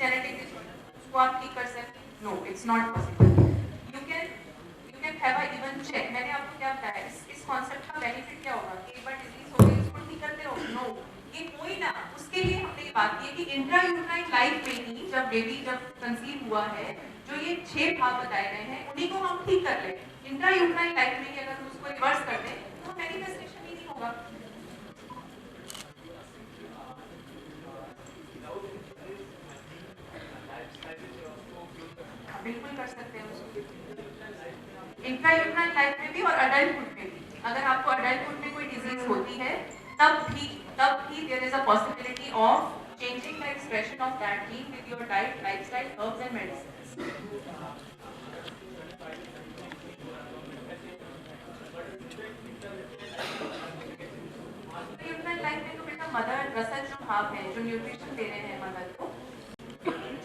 Genetic disorder उसको आप ठीक कर सकते? No, it's not possible. You can have a even check. मैंने आपको क्या बताया, इस कॉन्सेप्ट का बेनिफिट क्या होगा कि एक बार डिजीज हो गई उसको ठीक करते रहो? नो, ये कोई ना। उसके लिए हमने ये बात की है कि इंट्रायूट्राइन लाइफ में ही जब बेबी जब कंसीव हुआ है, जो ये 6 भाग बताए गए हैं उन्हीं को हम ठीक कर लें। इंट्रायूट्राइन लाइफ में ही अगर हम उसको रिवर्स कर दें तो मैनिफेस्टेशन ही नहीं होगा। बिल्कुल कर सकते हैं उसको इंट्रायूट्राइन लाइफ में भी और अडल्टहुड में भी। अगर आपको अडल्टहुड में कोई डिजीज होती है तब भी there is a possibility of changing the expression of that gene with your diet, lifestyle, herbs and medicines. Intrauterine life में तो बेटा मदर रसल जो भाव है, जो न्यूट्रिशन दे रहे हैं मदर को,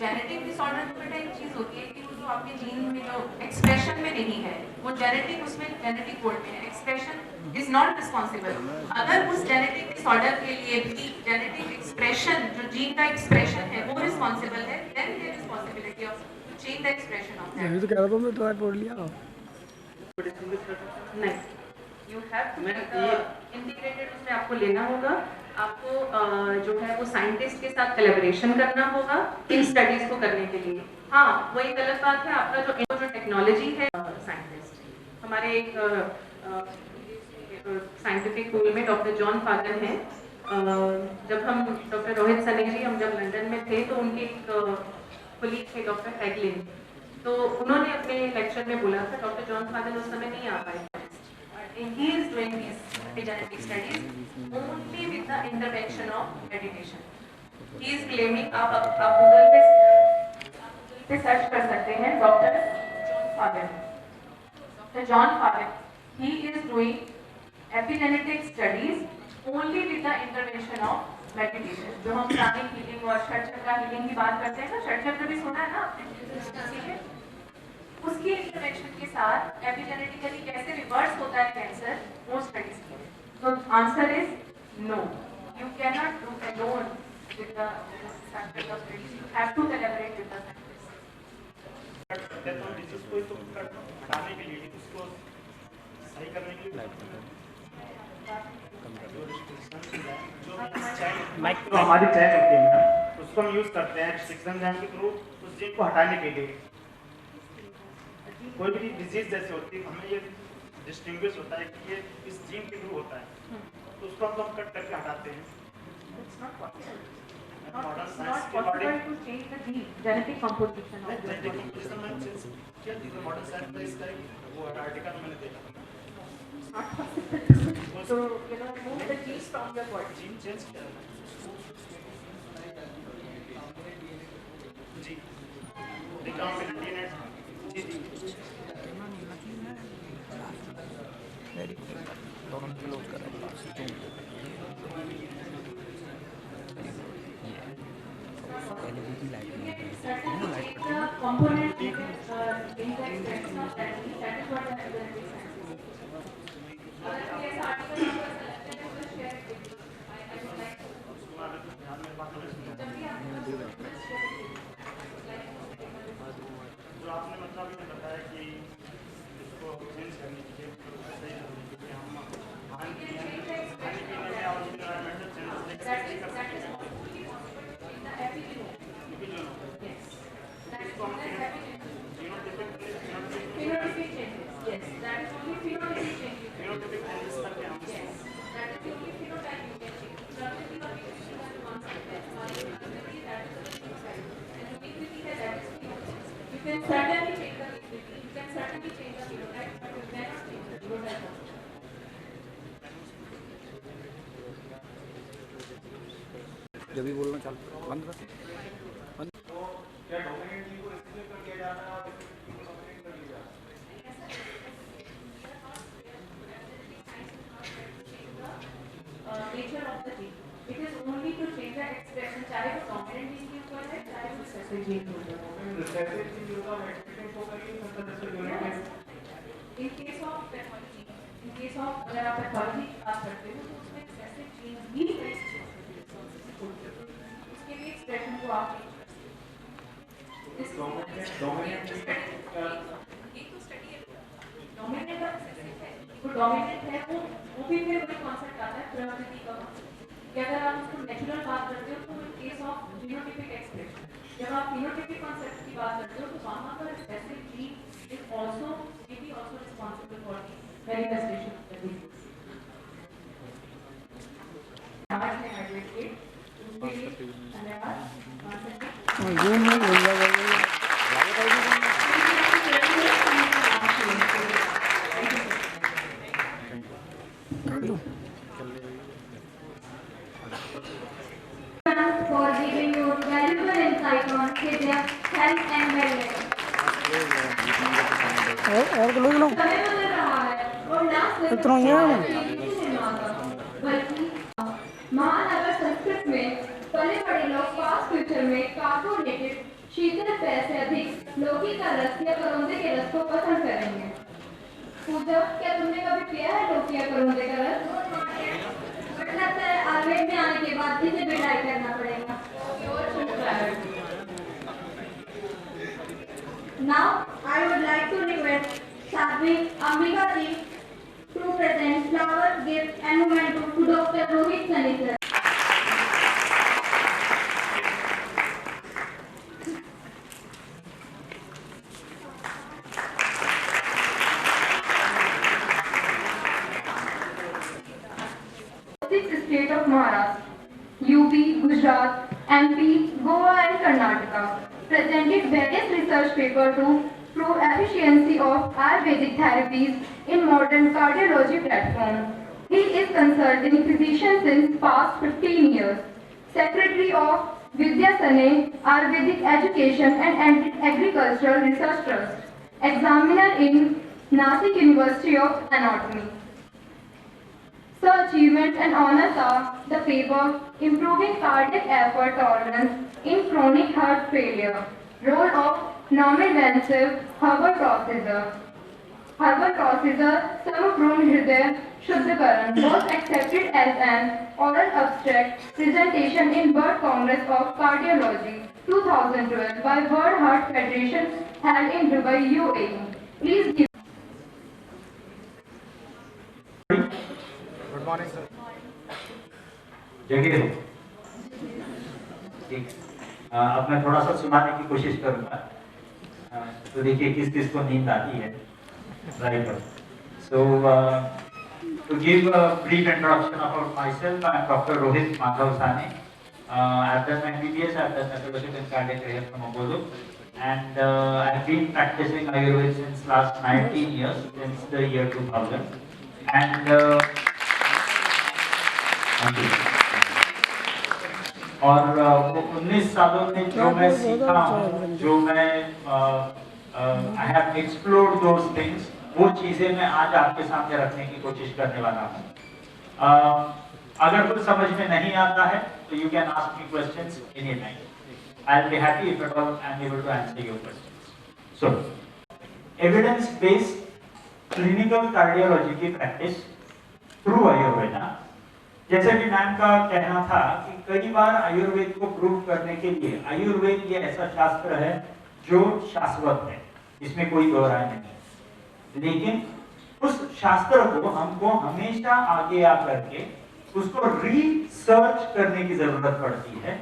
जेनेटिक डिसऑर्डर तो बेटा एक चीज होती है कि वो जो आपके जीन में जो एक्सप्रेशन में नहीं है, वो जेनेटिक उसमें जेनेटिक कोड में है, एक्सप्रेशन इज नॉट रिस्पॉन्सिबल। अगर उस जेनेटिक डिसऑर्डर के लिए भी जेनेटिक एक्सप्रेशन, जो जीन का एक्सप्रेशन है वो रिस्पॉन्सिबल है, then there is possibility of change the expression of that. ये तो कह रहा था मैं ट्राई पढ़ लिया नहीं, यू हैव टू इंटीग्रेटेड, उसमें आपको लेना होगा। आपको जो है वो साइंटिस्ट के साथ कोलैबोरेशन करना होगा इन स्टडीज को करने के लिए। हाँ, वो एक गलत बात है आपका जो टेक्नोलॉजी है। साइंटिस्ट हमारे एक साइंटिफिक पूल में डॉक्टर जॉन फागन हैं। जब हम डॉक्टर रोहित सनेरी हम जब लंदन में थे तो उनके एक कोलीग थे डॉक्टर हैगलिन, तो उन्होंने अपने लेक्चर में बोला था, डॉक्टर जॉन फागन उस समय नहीं आ पाए। He is doing these epigenetic studies only with the intervention of meditation. He is claiming, आप गूगल पे सर्च कर सकते हैं doctor John Fagan. Doctor John Fagan, he is doing epigenetic studies only with the intervention of meditation. जो हम pranic healing और षटचक्र healing की बात करते हैं ना, षटचक्र भी सुना है ना आपने, उसकी इंटरवेंशन के साथ एपिजेनेटिकली कैसे रिवर्स होता है कैंसर, वो स्टडीज की। तो answer is no, you can not do alone with the scientist of studies, you have to collaborate with the scientist. तो डिजीज को तो हटाने के लिए, उसको सही करने के लिए जो हमारी चैन होती है मैम, उसको हम यूज करते हैं रिस्ट्रिक्शन जैन के थ्रू उस जीन को हटाने के लिए। कोई भी डिजीज जैसे होती है हमें ये डिस्टिंग्विश होता है कि ये इस जीन के थ्रू होता है, तो उसको हम कट करके हटाते हैं। It's not possible. It's not possible to change the gene, genetic composition of the body. Modern science में इसका वो आर्टिकल मैंने देखा। It's not possible. So remove the genes from your body. Gene change किया जी, recombinant जी जी very good, दोनों close कर रहे हैं। पहले भी लाइट नहीं है, component in the expression of that gene, that is what the epigenetic science is. अगर कोई ऐसा आर्टिकल आपको ऐसा लगता है तो शेयर कीजिए। I would like to जब भी आपको जो आपने मतलब ये बताया कि इसको चेंज करने के लिए सही करने के लिए हम खाने पीने में और environmental changes that is only possible in the epigenome. Yes. That is called as epigenome. Phenotypic changes. Yes. That is only phenotypic changes. phenotypic changes करके हम Yes. That is the only phenotype you can change. Property or mutation is one side. That is ability, that is the other side. And ubiquity है, that is the other side. You can certainly change the ubiquity. You can certainly change the phenotype, but you cannot change the phenotype of it. जब भी बोलना चल बंद कर बंद। क्या dominant gene को रेस्ट्रिक्ट कर दिया जा रहा है और डिफरेंट जीन को डोमिनेट कर दिया जा रहा है? Nature of the gene. It is only to change the expression. चाहे वो dominant gene के ऊपर है, चाहे वो recessive gene के ऊपर है. रिसेसिव जीन जो होगा एक्सप्रेशन शो करेगी मतलब जैसे unit In case of pathology, in case of अगर आप pathology की बात करते हो तो उसमें recessive gene भी उसके लिए expression को आप change कर सकते हो. डोमिनेंट और रिसेसिव है। वो डोमिनेंट है, वो भी फिर वही कॉन्सेप्ट आता है प्रकृति का कि अगर आप उसको नेचुरल बात करते हो तो in case of genotypic expression, जब आप फिनोटिपिक कॉन्सेप्ट की बात करते हो तो वहाँ पर recessive gene is also may be also responsible for the manifestation of the disease. आज है एडवोकेट उसके लिए धन्यवाद। जूम में बोल रहा है for giving your valuable insight on Vidya, health and wellness. और लोग लोग समय बदल रहा है और ना सिर्फ इतना ही है ना? निर्माण का, बल्कि महानगर संस्कृत में पले बड़े लोग पास फ्यूचर में कार्बोनेटेड शीतल पेय से अधिक लौकी का रस या करौंदे के रस को पसंद करेंगे। पूजा, क्या तुमने कभी पिया है लौकी या करौंदे का रस? बट लगता है आयुर्वेद में आने के बाद इसे बिडाई करना पड़ेगा। Now I would like to request Sadhvi Ambika ji to present flower gift and memento to Dr. Rohit Sani sir. Six states of Maharashtra, UP, Gujarat, MP, Goa and Karnataka presented various research papers to prove efficiency of Ayurvedic therapies in modern cardiology platform. He is consulting physician since past 15 years, secretary of Vidya Sane Ayurvedic Education and Agricultural Research Trust, examiner in Nasik University of Anatomy. So achievements and honors are the paper Improving Cardiac Effort Tolerance in Chronic Heart Failure, role of non-invasive herbal procedure, Samaprun Hriday Shuddhakaran, was accepted as an oral abstract presentation in World Congress of Cardiology 2012 by World Heart Federation held in Dubai, UAE. Please give good morning sir. जगह हो ठीक। अब मैं थोड़ा सा सुनाने की कोशिश करूंगा, तो देखिए किस किस को नींद आती है। Right. So to give a brief introduction about myself, I am doctor Rohit Madhav Sane. I've done my MBBS, I've done my fellowship in cardiac care from Apollo, and I've been practicing Ayurveda since last 19 years, since the year 2000, and और वो 19 सालों में जो मैं सीखा हूँ, जो मैं I have explored those things, वो चीजें मैं आज आपके सामने रखने की कोशिश करने वाला हूँ। अगर कुछ समझ में नहीं आता है तो you can ask me questions any time. I will be happy if at all I am able to answer your questions. So evidence based clinical cardiology की प्रैक्टिस थ्रू आयुर्वेदा, जैसे कि मैम का कहना था कि कई बार आयुर्वेद को प्रूव करने के लिए आयुर्वेद ये ऐसा शास्त्र है जो शाश्वत है, इसमें कोई दो राय नहीं, लेकिन उस शास्त्र को हमको हमेशा आगे आकर के उसको रिसर्च करने की जरूरत पड़ती है।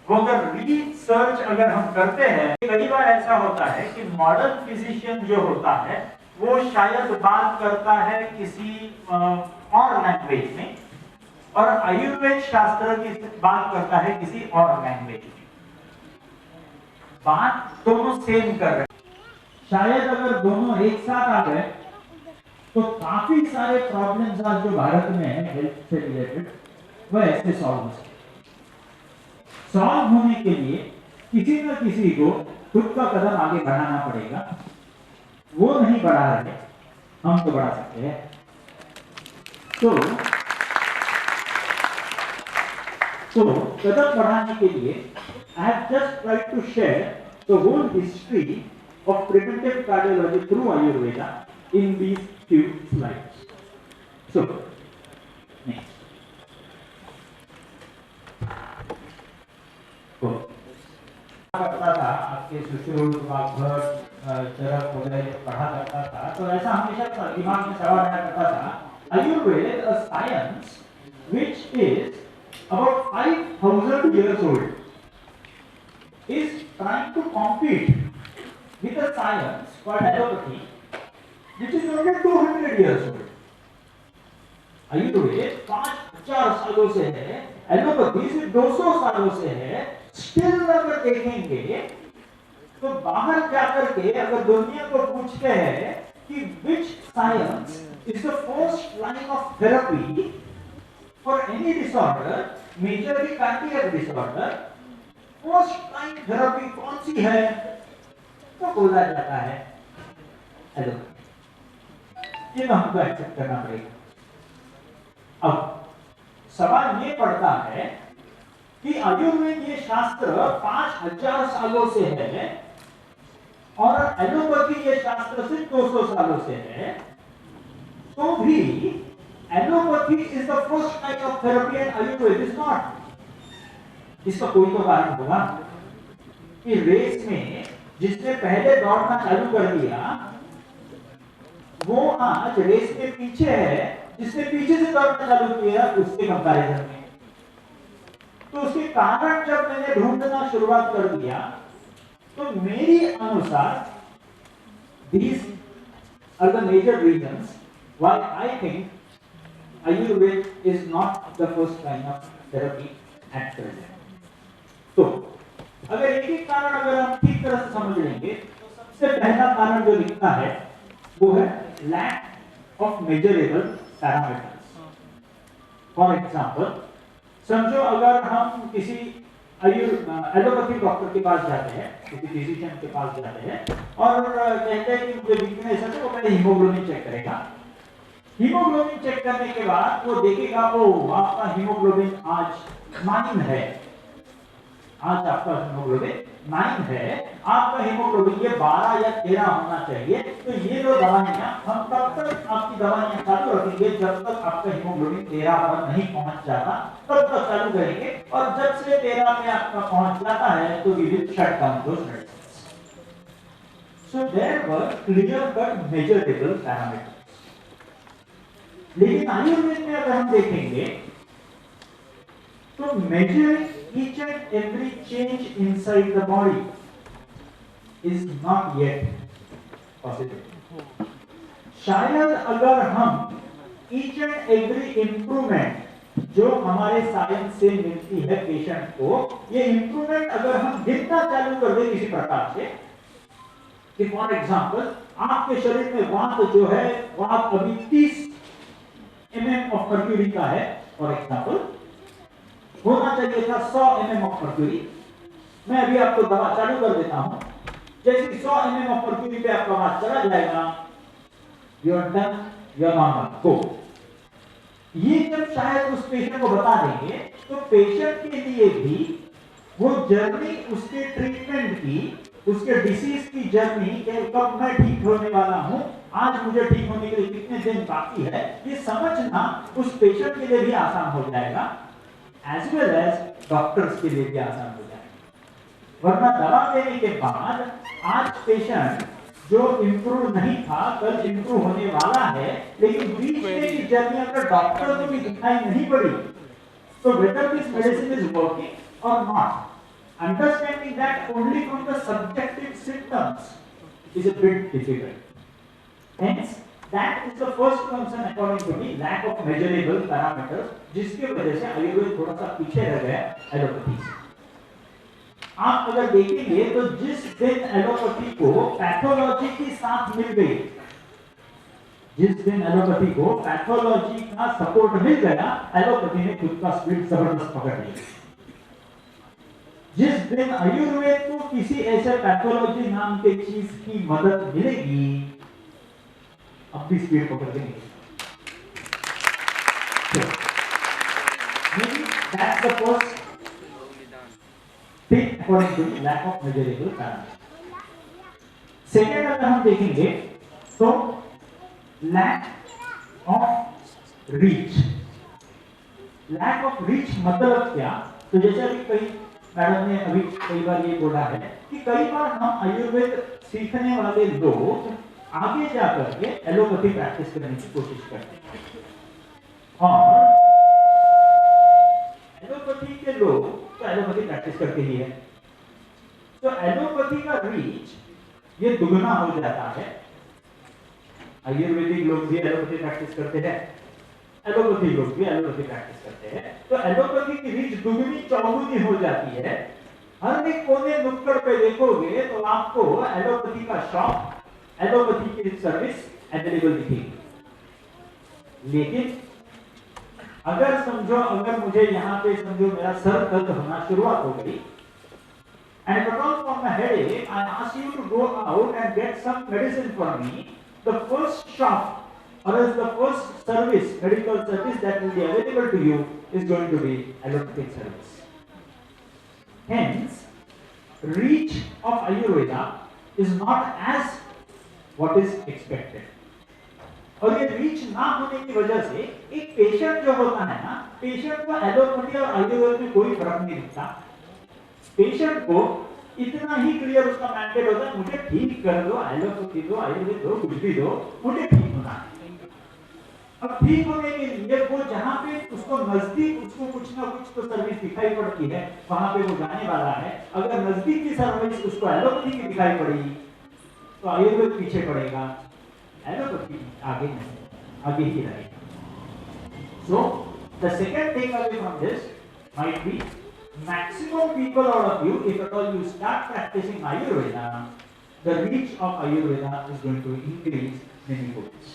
वो अगर रिसर्च अगर हम करते हैं, कई बार ऐसा होता है कि मॉडर्न फिजिशियन जो होता है वो शायद बात करता है किसी और लैंग्वेज में, और आयुर्वेद शास्त्र की बात करता है किसी और लैंग्वेज में। बात दोनों सेम कर रहे हैं, शायद अगर दोनों एक साथ आ गए तो काफी सारे प्रॉब्लम्स आज जो भारत में है हेल्थ से रिलेटेड, वो ऐसे सॉल्व हो सकते। सॉल्व होने के लिए किसी न किसी को खुद का कदम आगे बढ़ाना पड़ेगा। वो नहीं बढ़ा रहे, हम तो बढ़ा सकते हैं। तो कदम बढ़ाने के लिए I have just tried to share the whole history of preventive cardiology through Ayurveda in these few slides. So, next. करता था, आपके सुश्रुत वाग्भट चरक वगैरह पढ़ा करता था, तो ऐसा हमेशा दिमाग में सवाल आया करता था, Ayurveda a science which is about 5,000 years old is trying to compete with a science called allopathy which is only 200 years old. Ayurveda 5,000 सालों से है, एलोपैथी सिर्फ 200 सालों से है। स्टिल अगर देखेंगे तो बाहर जाकर के अगर दुनिया को पूछते हैं कि which science is the first line of therapy for any disorder, majorly cardiac disorder, first line therapy कौन सी है, तो बोला जाता है एलोपैथी। ये हमको एक्सेप्ट करना पड़ेगा। अब सवाल ये पड़ता है कि आयुर्वेद ये शास्त्र 5,000 सालों से है और एलोपैथी ये शास्त्र सिर्फ 200 सालों से है, तो भी allopathy is the first type of therapy and Ayurveda is not. इसका कोई तो कारण होगा कि रेस में जिसने पहले दौड़ना चालू कर दिया वो आज रेस के पीछे है जिसने पीछे से दौड़ना चालू किया उसके कंपैरिजन में। तो उसके कारण जब मैंने ढूंढना शुरुआत कर दिया तो मेरी अनुसार these are the major reasons why I think Ayurveda is not the first line of therapy at present. तो अगर एक कारण अगर हम ठीक तरह से समझ लेंगे तो सबसे पहला कारण जो दिखता है वो है lack of measurable parameters. For example, समझो अगर हम किसी एलोपैथी डॉक्टर के पास जाते हैं, किसी फिजिशियन के पास जाते हैं और कहते हैं कि मुझे वीकनेस है, तो वो पहले हीमोग्लोबिन चेक करेगा। हीमोग्लोबिन चेक करने के बाद वो देखेगा ओ आपका हीमोग्लोबिन आज 9 है, आज आपका हीमोग्लोबिन 9 है, आपका हीमोग्लोबिन ये 12 या 13 होना चाहिए। तो ये जो दवाइयां हम तब तक आपकी दवाइयां चालू रखेंगे जब तक आपका हीमोग्लोबिन 13 पर नहीं पहुंच जाता, तब तक चालू करेंगे और जब से 13 पे आपका पहुंच जाता है तो we will shut down those medicines. So there were clear cut measurable parameters. लेकिन आयुर्वेद में अगर हम देखेंगे तो measuring each and every change inside the body is not yet possible. शायद अगर हम each and every improvement जो हमारे साइंस से मिलती है पेशेंट को, ये इंप्रूवमेंट अगर हम गिनना चालू कर दें किसी प्रकार से कि फॉर एग्जांपल आपके शरीर में वात जो है वात अभी 30 mm ऑफ मर्क्यूरी का है, फॉर एग्जांपल होना चाहिए था 100 mm ऑफ मर्क्यूरी। मैं अभी आपको दवा चालू कर देता हूं, जैसे 100 mm ऑफ मर्क्यूरी पे आपका वात चला जाएगा, you are done, you are normal go. ये जब शायद उस पेशेंट को बता देंगे तो पेशेंट के लिए भी वो जर्नी उसके ट्रीटमेंट की, उसके डिसीज की जर्नी कि कब मैं ठीक होने वाला हूं, आज मुझे ठीक होने के लिए कितने दिन बाकी है, ये समझना उस पेशेंट के लिए भी आसान हो जाएगा, एज वेल एज डॉक्टर्स के लिए भी आसान हो जाएगा। वरना दवा देने के बाद आज पेशेंट जो इम्प्रूव नहीं था कल इम्प्रूव होने वाला है, लेकिन बीच में की जर्नी अगर डॉक्टर को भी दिखाई नहीं पड़ी तो whether this medicine is working और not, understanding that only from the subjective symptoms is a bit difficult. Hence that is the first concern according to me, lack of measurable parameters, जिसकी वजह से आयुर्वेद थोड़ा सा पीछे रह गया एलोपैथी से। आप अगर देखेंगे तो जिस दिन एलोपैथी को पैथोलॉजी के साथ मिल गई, जिस दिन एलोपैथी को पैथोलॉजी का सपोर्ट मिल गया, एलोपैथी ने खुद का स्पीड जबरदस्त पकड़ लिया। जिस दिन आयुर्वेद को किसी ऐसे पैथोलॉजी नाम के चीज की मदद मिलेगी, अपनी स्पीड पकड़ के नहीं। That's the first thing according to lack of measurable parameters. Second अगर हम देखेंगे तो lack of reach। lack of reach मतलब क्या? तो जैसे अभी कहीं मैडम ने अभी कई बार ये बोला है कि कई बार हम आयुर्वेद सीखने वाले लोग आगे जाकर के एलोपैथी प्रैक्टिस करने की कोशिश करते हैं और एलोपैथी के लोग तो एलोपैथी प्रैक्टिस करते ही है, तो एलोपैथी का रीच ये दुगना हो जाता है। आयुर्वेदिक लोग भी एलोपैथी प्रैक्टिस करते हैं, एलोपैथी लोग भी एलोपैथी प्रैक्टिस करते हैं, तो एलोपैथी की रीच दुगनी चौगुनी हो जाती है। हर एक कोने नुक्कड़ पे देखोगे तो आपको एलोपैथी का शॉप, एलोपैथी की सर्विस अवेलेबल दिखेगी। लेकिन अगर समझो, अगर मुझे यहाँ पे समझो मेरा सर दर्द होना शुरुआत हो गई and because from my headache I ask you to go out and get some medicine for me, the first shop or else the first service, medical service that will be available to you is going to be allopathic service. Hence, reach of Ayurveda is not as what is expected. और ये reach ना होने की वजह से एक patient जो होता है ना, पेशेंट को एलोपैथी और आयुर्वेद में कोई फर्क नहीं दिखता। पेशेंट को इतना ही क्लियर उसका मैंडेट होता है, मुझे ठीक कर दो, एलोपैथी दो, आयुर्वेद दो, कुछ भी दो, मुझे ठीक होना है। अब ठीक होने के लिए वो जहाँ पे उसको नजदीक उसको कुछ ना कुछ तो सर्विस दिखाई पड़ती है, वहां पे वो जाने वाला है। अगर नजदीक की सर्विस उसको एलोपैथी की दिखाई पड़ी तो आयुर्वेद पीछे पड़ेगा, एलोपैथी आगे नहीं, आगे ही रहेगा। So the second takeaway from this might be maximum people out of you, if at all you start practicing Ayurveda, the reach of Ayurveda is going to increase many folds.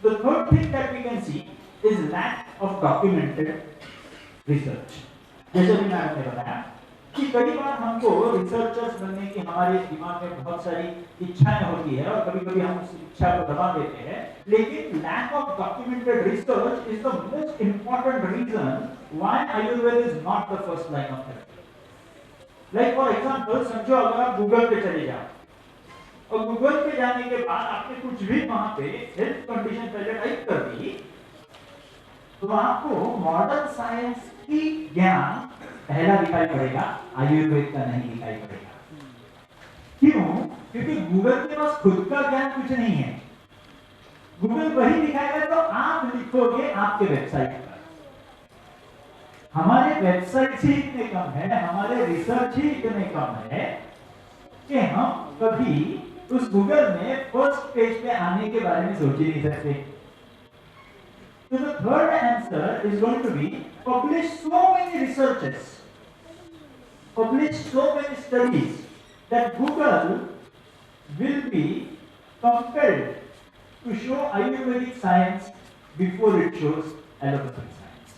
The third thing that we can see is lack of documented research. जैसे भी मैंने बताया कि कई बार हमको researchers बनने की हमारे दिमाग में बहुत सारी इच्छाएं होती है और कभी-कभी हम उस इच्छा को दबा देते हैं, लेकिन lack of documented research is the most important reason why Ayurveda is not the first line of therapy. Like for example, समझो अगर आप गूगल पे चले जाओ और गूगल पे जाने के बाद आपने कुछ भी वहां पे हेल्थ कंडीशन पहले टाइप कर दी, तो आपको मॉडर्न साइंस की ज्ञान पहला दिखाई पड़ेगा, आयुर्वेद का नहीं दिखाई पड़ेगा। क्यों? क्योंकि गूगल के पास खुद का ज्ञान कुछ नहीं है। गूगल वही दिखाएगा तो आप लिखोगे आपके वेबसाइट पर। हमारे वेबसाइट ही इतने कम है, हमारे रिसर्च ही इतने कम है कि हम कभी उस गूगल में फर्स्ट पेज पे आने के बारे में सोच ही नहीं सकते। So the third answer is going to be publish so many researches, publish so many studies that Google will be compelled to show Ayurvedic science before it shows allopathic science.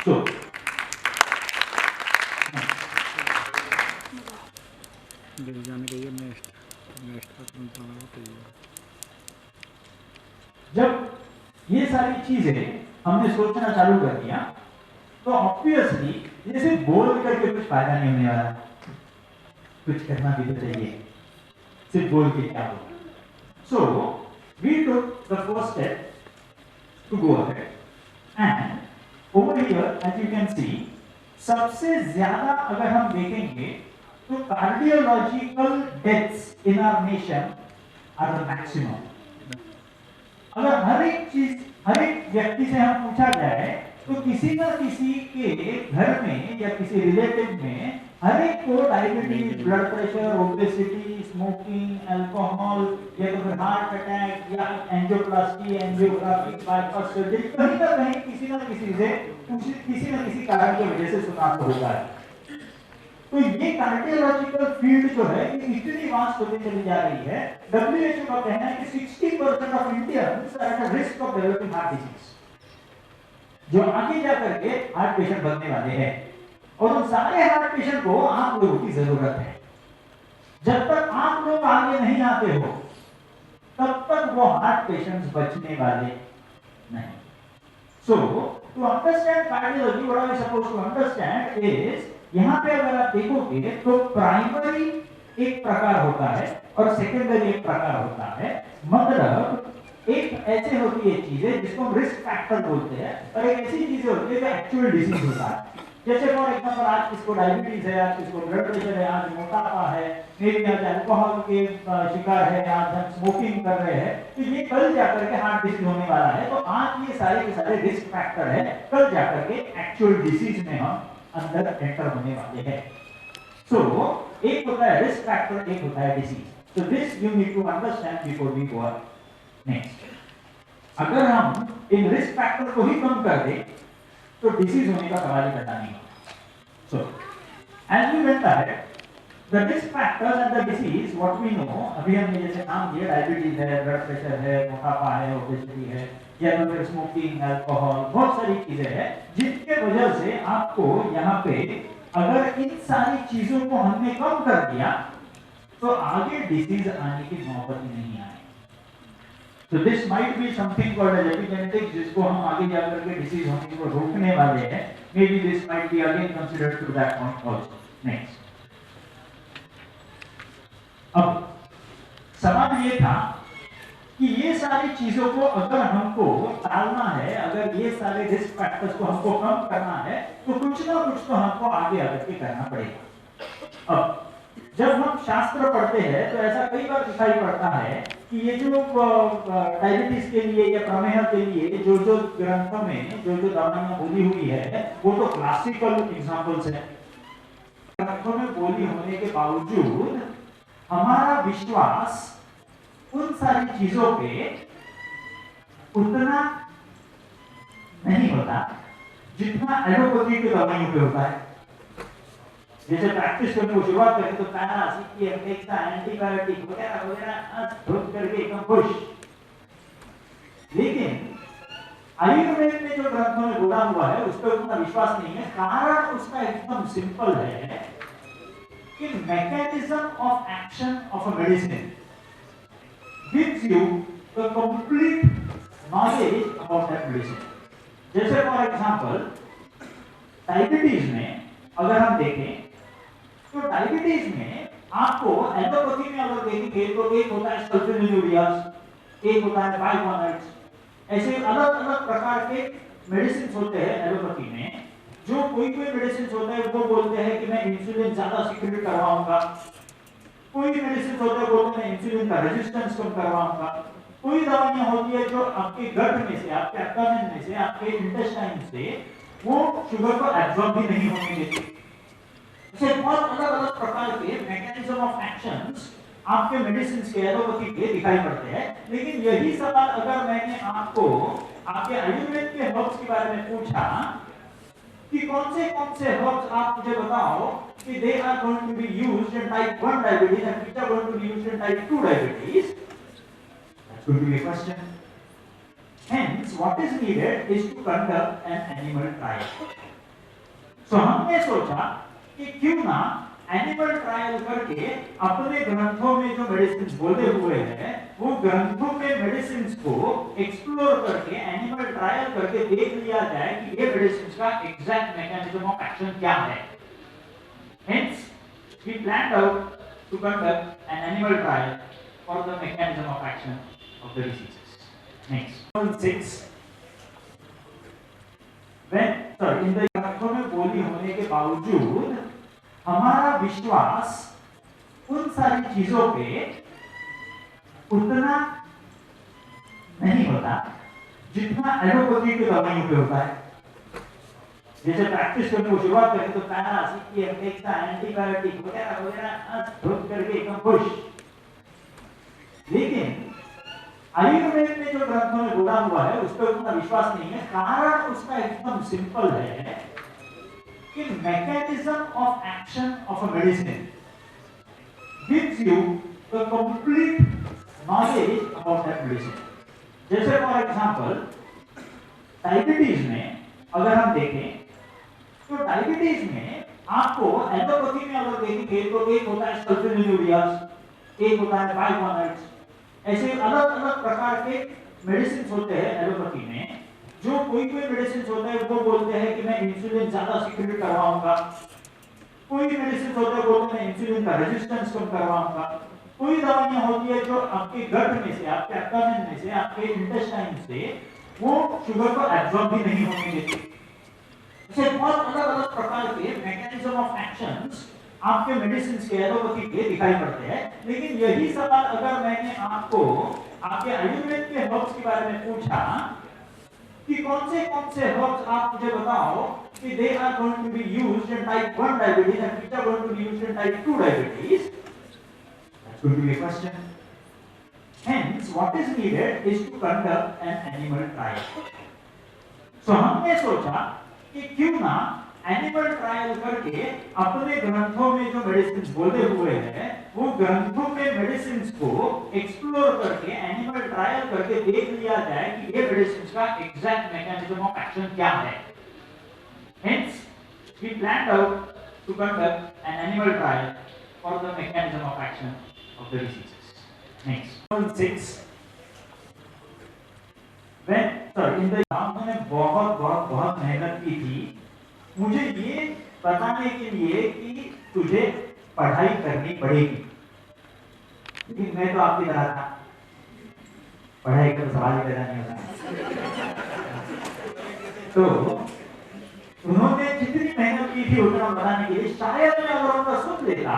So, जाने के लिए next जब ये सारी चीजें हमने सोचना चालू कर दिया तो ऑब्वियसली ये सिर्फ बोल करके कुछ फायदा नहीं होने वाला, कुछ करना भी तो चाहिए। सिर्फ बोल के क्या होगा? So we took the first step to go ahead and over here as you can see, सबसे ज्यादा अगर हम देखेंगे तो cardiological deaths in our nation are the maximum. अगर हर एक चीज, हर एक व्यक्ति से हम पूछा जाए तो किसी न किसी के घर में या किसी रिलेटिव में हर एक को diabetes, blood pressure, obesity, smoking, alcohol या तो फिर हार्ट अटैक या एंजियोप्लास्टी, एंजियोग्राफी, बाईपास सर्जरी, कहीं ना कहीं किसी न किसी से किसी न किसी कारण की वजह से सुना होता है। तो ये कार्डियोलॉजिकल फील्ड जो है ये इतनी वास्ट होती चली जा रही है। WHO का कहना है कि 60% of Indians are at risk of developing heart disease, जो आगे जाकर के हार्ट पेशेंट बनने वाले हैं। और उन सारे हार्ट पेशेंट को आप लोगों की जरूरत है। जब तक आप लोग आगे नहीं आते हो तब तक वो हार्ट पेशेंट्स बचने वाले नहीं। So to understand cardiology, what are we supposed to understand is, यहाँ पे अगर आप देखोगे तो प्राइमरी एक प्रकार होता है और सेकेंडरी एक प्रकार होता है। मतलब एक ऐसे होती है चीजें जिसको हम रिस्क फैक्टर बोलते हैं, और एक ऐसी चीजें होती है जो एक्चुअल डिसीज होता है। जैसे फॉर एग्जांपल आज किसको डायबिटीज है, आज किसको ब्लड प्रेशर है, आज मोटापा है, मेरी आज अल्कोहल के शिकार है, आज हम स्मोकिंग कर रहे हैं, तो ये कल जाकर के हार्ट डिसीज होने वाला है। तो आज ये सारे के सारे रिस्क फैक्टर है, कल जाकर के एक्चुअल डिसीज में हम अंदर एंटर होने वाले हैं। सो एक होता है रिस्क फैक्टर, एक होता है disease. So this you need to understand before we go on next. अगर हम इन रिस्क फैक्टर को ही कम कर दें तो डिसीज होने का सवाल ही पैदा नहीं होगा। So as we went ahead, the risk factors and the disease what we know, अभी हमने जैसे नाम दिया डायबिटीज है, ब्लड प्रेशर है, मोटापा है, ओबेसिटी है, या तो फिर स्मोकिंग, अल्कोहल, बहुत सारी चीजें हैं जिनके वजह से आपको यहाँ पे अगर इन सारी चीजों को हमने कम कर दिया तो आगे डिसीज आने की नौबत नहीं आएगी। तो this might be something called as epigenetics, जिसको हम आगे जाकर के डिसीज होने को रोकने वाले हैं। Maybe this might be again considered to that point also. Next, अब सवाल ये था कि ये सारी चीजों को अगर हमको टालना है, अगर ये सारे रिस्क फैक्टर्स को हमको कम करना है, तो कुछ ना कुछ तो हमको आगे आकर के करना पड़ेगा। अब जब हम शास्त्र पढ़ते हैं तो ऐसा कई बार दिखाई पड़ता है कि ये जो डायबिटीज के लिए या प्रमेह के लिए जो जो ग्रंथों में जो जो दवाइयां बोली हुई है वो तो क्लासिकल एग्जांपल्स है। ग्रंथों में बोली होने के बावजूद हमारा विश्वास उन सारी चीजों पे उतना नहीं होता जितना एलोपैथी की दवाइयों पे होता है। जैसे प्रैक्टिस करने को शुरुआत करें तो पैरासिटामोल, एंटीबायोटिक वगैरह वगैरह धुप करके एकदम खुश। लेकिन आयुर्वेद में जो ग्रंथों में बोला हुआ है उस पर उतना विश्वास नहीं है। कारण उसका एकदम सिंपल है कि mechanism of action of a medicine gives you the complete knowledge about that medicine. जैसे फॉर एग्जांपल डायबिटीज में अगर हम देखें तो डायबिटीज में आपको एलोपैथी में अगर देखेंगे तो एक होता है सल्फोनिलुरियास, एक होता है बाइकोनेट्स, ऐसे अलग अलग प्रकार के मेडिसिन होते हैं एलोपैथी में। जो कोई मेडिसिन होते हैं वो बोलते हैं कि मैं इंसुलिन ज्यादा सिक्रीट करवाऊंगा, कोई मेडिसिन होते हैं बोलते हैं इंसुलिन का रेजिस्टेंस कम करवाऊंगा, कोई दवाइयां होती है जो आपके गट में से, आपके एब्डोमेन में से, आपके इंटेस्टाइन से वो शुगर को एब्जॉर्ब भी नहीं होने देती। ऐसे बहुत अलग अलग प्रकार के मैकेनिज्म ऑफ एक्शंस आपके मेडिसिन के एलोपैथी के दिखाई पड़ते हैं। लेकिन यही सवाल अगर मैंने आपको आपके आयुर्वेद के हर्ब्स के बारे में पूछा कि कौन से हर्ब्स आप मुझे बताओ कि they are going to be used in type 1 diabetes and which are going to be used in type 2 diabetes, that's going to be a question. Hence what is needed is to conduct an animal trial. So हमने सोचा कि क्यों ना animal trial करके अपने ग्रंथों में जो मेडिसिन बोले हुए हैं वो ग्रंथों में मेडिसिन को एक्सप्लोर करके एनिमल ट्रायल करके देख लिया जाए कि ये मेडिसिन का एग्जैक्ट मैकेनिज्म ऑफ एक्शन क्या है। Hence we planned out to conduct an animal trial for the mechanism of action of the diseases. Next, 6. In the ग्रंथों में बोली होने के बावजूद हमारा विश्वास उन सारी चीजों पे उतना नहीं होता जितना एलोपैथी की दवाइयों पे होता है। जैसे प्रैक्टिस करने को शुरुआत करें तो पैरासिटामोल, एंटीबायोटिक वगैरह वगैरह धुप करके एकदम खुश। लेकिन आयुर्वेद में जो ग्रंथों में बोला हुआ है उस पर उतना विश्वास नहीं है। कारण उसका एकदम सिंपल है कि mechanism of action of a medicine gives you the complete knowledge about that medicine. जैसे फॉर एग्जांपल डायबिटीज में अगर हम देखें तो डायबिटीज में आपको एलोपैथी में अगर देखेंगे तो एक होता है सल्फोनिलुरियास, एक होता है बाइकोनेट्स, ऐसे अलग अलग प्रकार के मेडिसिन होते हैं एलोपैथी में। जो कोई मेडिसिन होते हैं वो बोलते हैं कि मैं इंसुलिन ज्यादा सिक्रीट करवाऊंगा, कोई मेडिसिन होते हैं बोलते हैं इंसुलिन का रेजिस्टेंस कम करवाऊंगा, कोई दवाइयां होती है जो आपके गट में से, आपके एब्डोमेन में से, आपके इंटेस्टाइन से वो शुगर को एब्जॉर्ब भी नहीं होने देती। ऐसे बहुत अलग अलग प्रकार के मैकेनिज्म ऑफ एक्शंस आपके मेडिसिन के, एलोपैथी के दिखाई पड़ते हैं। लेकिन यही सवाल अगर मैंने आपको आपके आयुर्वेद के हर्ब्स के बारे में पूछा कि कौन से हर्ब्स आप मुझे बताओ कि they are going to be used in type 1 diabetes and which are going to be used in type 2 diabetes, that's going to be a question. Hence, what is needed is to conduct an animal trial. So हमने सोचा कि क्यों ना animal trial करके अपने ग्रंथों में जो मेडिसिन बोले हुए हैं वो ग्रंथों में मेडिसिन को एक्सप्लोर करके एनिमल ट्रायल करके देख लिया जाए कि ये मेडिसिन का एग्जैक्ट मैकेनिज्म ऑफ एक्शन क्या है। Hence, we planned out to conduct an animal trial for the mechanism of action of the diseases. Next, 6. In the मैंने बहुत मेहनत की थी मुझे ये बताने के लिए कि तुझे पढ़ाई करनी पड़ेगी, लेकिन मैं तो आपकी तरह था, पढ़ाई का सवाल ही पैदा नहीं होता। तो उन्होंने जितनी मेहनत की थी उतना बताने के लिए, शायद मैं अगर उनका सुन लेता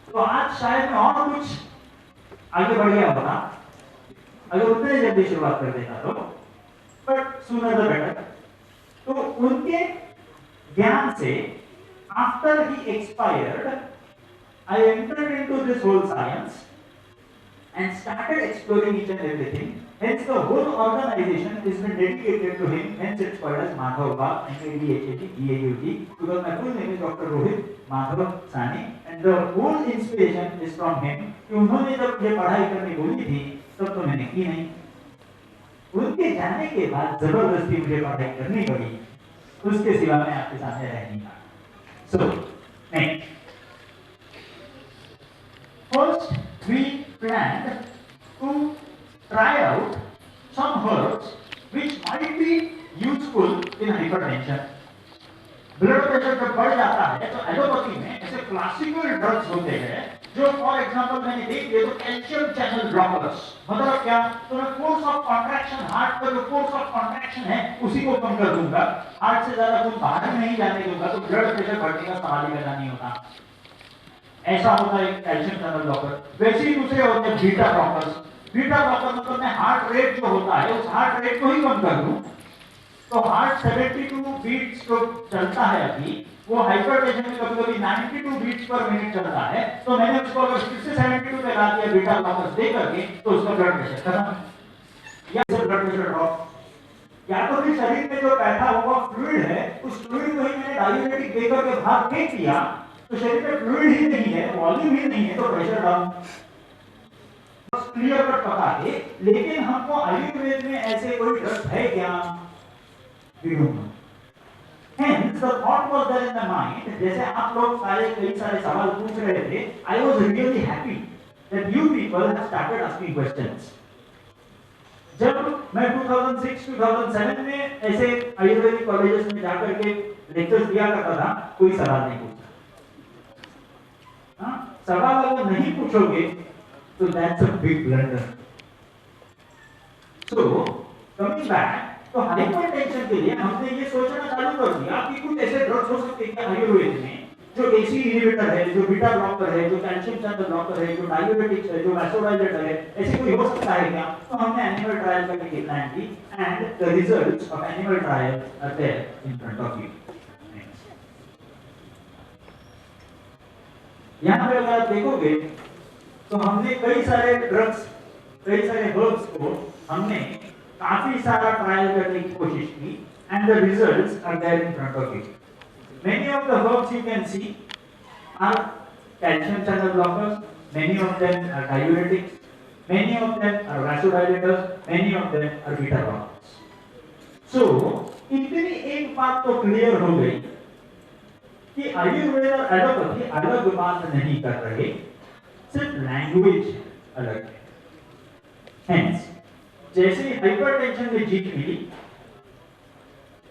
तो आज शायद मैं और कुछ आगे बढ़ गया होता, अगर उतने जल्दी शुरुआत कर देता तो, बट सूनर द बेटर। तो उनके ज्ञान से after he expired I entered into this whole science and started exploring each and everything. Hence the whole organization has been dedicated to him. Hence it's called as Madhav Bag, MADHAT, BAUG, because my full name is Dr. Rohit Madhav Sani, and the whole inspiration is from him. कि उन्होंने जब ये पढ़ाई करने बोली थी तब तो मैंने की नहीं, उनके जाने के बाद जबरदस्ती मुझे पढ़ाई करनी पड़ी, उसके सिवा मैं आपके सामने रह नहीं पाया। So next, first we planned to try out some herbs which might be useful in hypertension. Blood pressure जब बढ़ जाता है तो एलोपैथी में ऐसे क्लासिकल ड्रग्स होते हैं जो फॉर एग्जांपल मैंने देख लिया तो कैल्शियम चैनल ब्लॉकर्स, मतलब क्या, तो मैं फोर्स ऑफ कॉन्ट्रैक्शन, हार्ट का जो फोर्स ऑफ कॉन्ट्रैक्शन है उसी को कम कर दूंगा, हार्ट से ज्यादा खून बाहर नहीं जाने दूंगा, तो ब्लड प्रेशर बढ़ने का सवाल ही पैदा नहीं होता। ऐसा होता है कैल्शियम चैनल ब्लॉकर। वैसे ही दूसरे होते हैं बीटा ब्लॉकर्स। बीटा ब्लॉकर मतलब मैं हार्ट रेट जो होता है उस हार्ट रेट को ही कम कर दूं, तो हार्ट 72 बीट्स जो चलता है अभी, वो हाइपरटेंशन में कभी-कभी 92 बीट्स पर मिनट चलता है, तो मैंने उसको अगर 6 से 72 पे ला दिया बीटा ब्लॉकर्स दे करके, तो उसका ब्लड प्रेशर खत्म, या ब्लड प्रेशर ड्रॉप। या तो फिर शरीर में जो बैठा हुआ फ्लूइड है उस फ्लूइड को ही मैंने डाययूरेटिक दे करके बाहर फेंक दिया, तो शरीर में फ्लूइड ही नहीं है, वॉल्यूम ही नहीं है, तो प्रेशर डाउन। क्लियर कट पता है, लेकिन हमको आयुर्वेद में ऐसे कोई ड्रग्स है क्या? We don't know. Hence the thought was there in my mind. जैसे आप लोग कई सारे सवाल पूछ रहे थे, I was really happy that you people have started asking questions. जब मैं 2006-2007 में ऐसे आयुर्वेदिक कॉलेजेस में जाकर के लेक्चर्स दिया करता था, कोई सवाल नहीं पूछता। सवाल अगर नहीं पूछोगे तो that's a big blunder. So coming back, तो हाइपरटेंशन के लिए हमने ये सोचना चालू कर दिया कि कुछ ऐसे ड्रग्स हो सकते हैं आयुर्वेद में जो एसी इनहिबिटर है, जो बीटा ब्लॉकर है, जो कैल्शियम चैनल ब्लॉकर है, जो डाययूरेटिक्स है, जो वासोडाइलेटर है, ऐसे कोई हो सकता है क्या? तो हमने एनिमल ट्रायल करने की प्लान की and the results of animal trial are there in front of you. यहाँ पे अगर आप देखोगे तो हमने कई सारे ड्रग्स, कई सारे हर्ब्स को हमने काफी सारा ट्रायल करने की कोशिश की and the results are there in front of you. Many of the herbs you can see are calcium channel blockers, many of them are diuretics, many of them are vasodilators, many of them are beta blockers. So इतनी एक बात तो clear हो गई कि आयुर्वेद और allopathy अलग बात नहीं कर रहे, सिर्फ लैंग्वेज अलग है। Hence, जैसे हाइपरटेंशन में जीत मिली,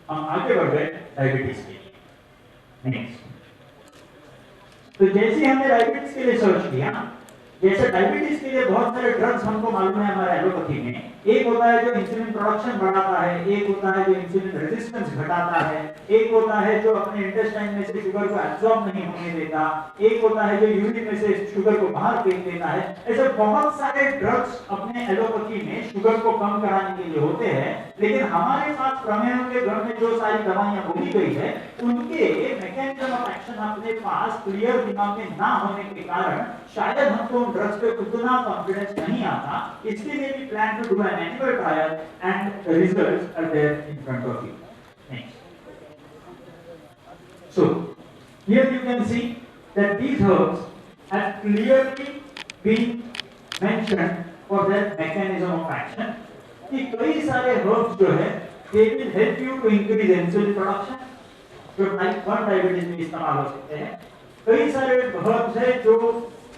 हम आगे बढ़ गए डायबिटीज के लिए। नेक्स्ट, तो जैसे हमने डायबिटीज के लिए सर्च किया, जैसे डायबिटीज के लिए बहुत सारे ड्रग्स हमको मालूम है हमारे एलोपैथी में, एक होता है जो इंसुलिन प्रोडक्शन बढ़ाता है, एक होता है जो इंसुलिन रेजिस्टेंस घटाता है, एक होता है जो अपने इंटेस्टाइन में से शुगर को एब्सॉर्ब नहीं होने देता, एक होता है जो यूरिन में से शुगर को बाहर फेंक देता है। ऐसे बहुत सारे ड्रग्स अपने एलोपैथी में शुगर को कम कराने के लिए होते हैं, लेकिन हमारे पास प्रमेयों के घर में जो सारी दवाइयां बोली गई है उनके मैकेनिज्म ऑफ एक्शन अपने पास क्लियर दिमाग में ना होने के कारण शायद हमको ड्रग्स पे उतना कॉन्फिडेंस नहीं आता। इसके लिए भी plan to do an animal trial and results are there in front of you. Next, so here you can see that these herbs have clearly been mentioned for their mechanism of action। कि कई सारे herbs जो है they will help you to increase insulin production, जो type 1 diabetes में इस्तेमाल हो सकते हैं। कई सारे herbs है जो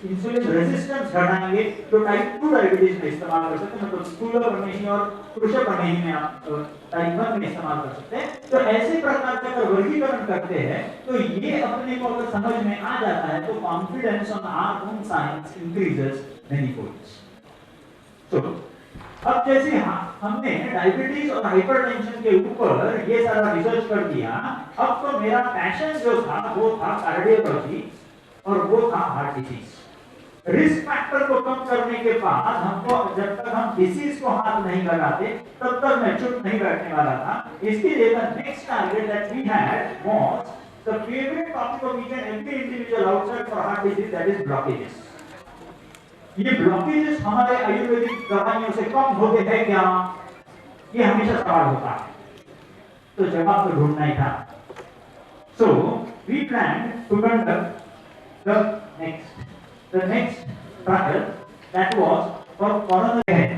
इंसुलिन रेजिस्टेंस घटाएंगे, जो टाइप 2 डायबिटीज में इस्तेमाल कर सकते हैं, मतलब स्थूल प्रमेही और कृष्ण प्रमेही में आप टाइप 1 में इस्तेमाल कर सकते हैं। तो ऐसे प्रकार का अगर वर्गीकरण करते हैं तो ये अपने को अगर समझ में आ जाता है तो confidence on our own science increases many folds. तो अब जैसे हमने डायबिटीज और हाइपरटेंशन के ऊपर ये सारा रिसर्च कर दिया, अब तो मेरा पैशन जो था वो था कार्डियोलॉजी और वो था हार्ट डिजीज। रिस्क फैक्टर को कम करने के बाद हमको, जब तक हम डिसीज को हाथ नहीं लगाते तब तक मैं चुप नहीं बैठने वाला था। इसके लिए the next target that we had was the favourite topic of each and every individual outside for heart disease, that is blockages. ये ब्लॉकेजेस हमारे आयुर्वेदिक दवाइयों से कम होते हैं क्या? ये हमेशा सवाल होता है, तो जवाब तो ढूंढना ही था। So we plan to conduct the next trial that was for coronary head।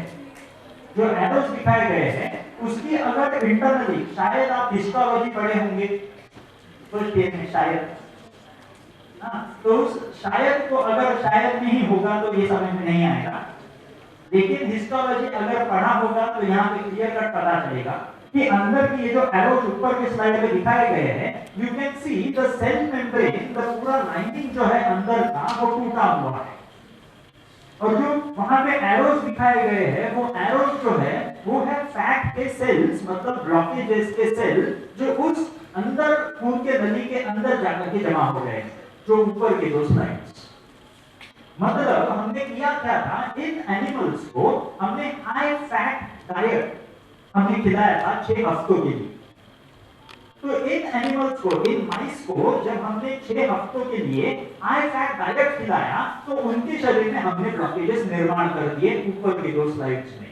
जो एरोस दिखाए गए हैं उसकी अगर इंटरनली, शायद आप हिस्टोलॉजी पढ़े होंगे फर्स्ट ईयर में शायद, तो शायद को अगर शायद नहीं होगा तो ये समझ में नहीं आएगा, लेकिन हिस्टोलॉजी अगर पढ़ा होगा तो यहाँ पे क्लियर कट पता चलेगा कि अंदर की ये जो एरोस ऊपर के स्लाइड में दिखाए गए हैं, you can see the cell membrane, the पूरा लाइनिंग जो है अंदर का वो टूटा हुआ है, और जो वहां पे एरोस दिखाए गए हैं वो एरोस जो है वो है फैट के सेल्स, मतलब ब्लॉकेजेस के सेल जो उस अंदर खून के नली के अंदर जाकर के जमा हो गए, जो ऊपर के दो स्लाइड्स। मतलब हमने किया क्या था, इन एनिमल्स को हमने हाई फैट डाइट हमने खिलाया था 6 हफ्तों के लिए। तो इन एनिमल्स को, इन माइस को जब हमने 6 हफ्तों के लिए हाई फैट डाइट खिलाया तो उनके शरीर में हमने ब्लॉकेजेस निर्माण कर दिए ऊपर के दो स्लाइड्स में।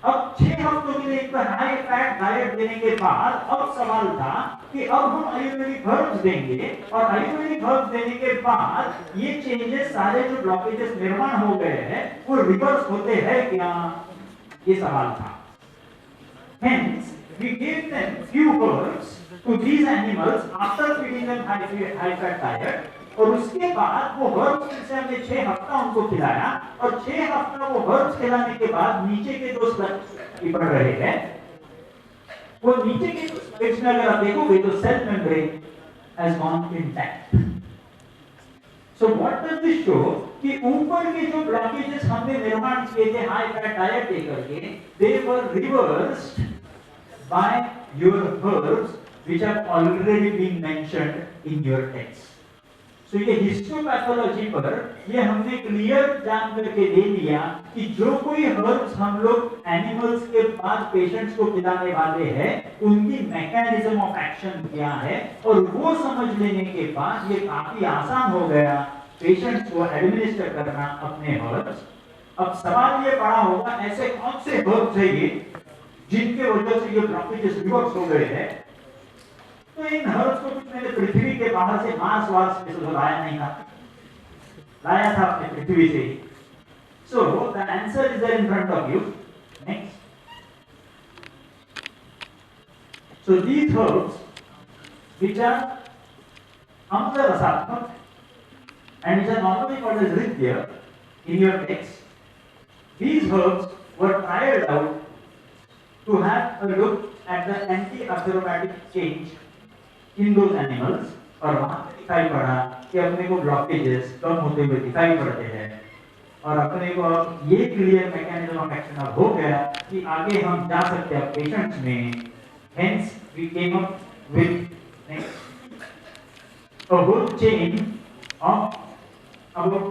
अब 6 हफ्तों के लिए हाई फैट डाइट देने के बाद अब सवाल था कि अब हम आयुर्वेदिक हर्ब्स देंगे, और आयुर्वेदिक हर्ब्स देने के बाद ये चेंजेस सारे जो ब्लॉकेजेस निर्माण हो गए हैं वो रिवर्स होते हैं क्या, ये सवाल था। Hence, we gave them few herbs to these animals after feeding them high fat diet, और उसके बाद वो herbs से हमने 6 हफ्ता उनको खिलाया, और 6 हफ्ता वो herbs खिलाने के बाद नीचे के जो स्लाइड पढ़ रहे हैं वो नीचे के स्लाइड्स में अगर आप देखोगे तो cell membrane has gone intact। So what does this show? कि ऊपर के जो ब्लॉकेजेस हमने निर्माण किए थे हाई फैट डाइट लेकर के, they were reversed by your herbs which have already been mentioned in your text। So ये हिस्टोपैथोलॉजी पर ये हमने क्लियर जान करके दे दिया कि जो कोई हर्ब्स हम लोग एनिमल्स के बाद पेशेंट्स को खिलाने वाले हैं उनकी मैकेनिज्म ऑफ एक्शन क्या है, और वो समझ लेने के बाद ये काफी आसान हो गया पेशेंट्स को एडमिनिस्टर करना अपने हर्ब्स। अब सवाल ये पड़ा होगा ऐसे कौन से हर्ब्स है ये जिनके वजह से ये ब्लॉकेजेस रिवर्स हो गए हैं। तो इन हर्ब्स को कुछ मैंने पृथ्वी के बाहर से मार्स वार्स में से लाया नहीं था, लाया था अपने पृथ्वी से। So the answer is there in front of you. Next, so these herbs which are amla rasaत्मक and which are normally called as ridhya in your text, these herbs were tried out to have a look at the anti-aromatic change in those animals, और वहां दिखाई पड़ा कि अपने को blockages कम होते हुए दिखाई पड़ते हैं और अपने को अब ये क्लियर मैकेनिज्म ऑफ एक्शन अब हो गया कि आगे हम जा सकते हैं पेशेंट्स में। Hence we came up with a whole chain of about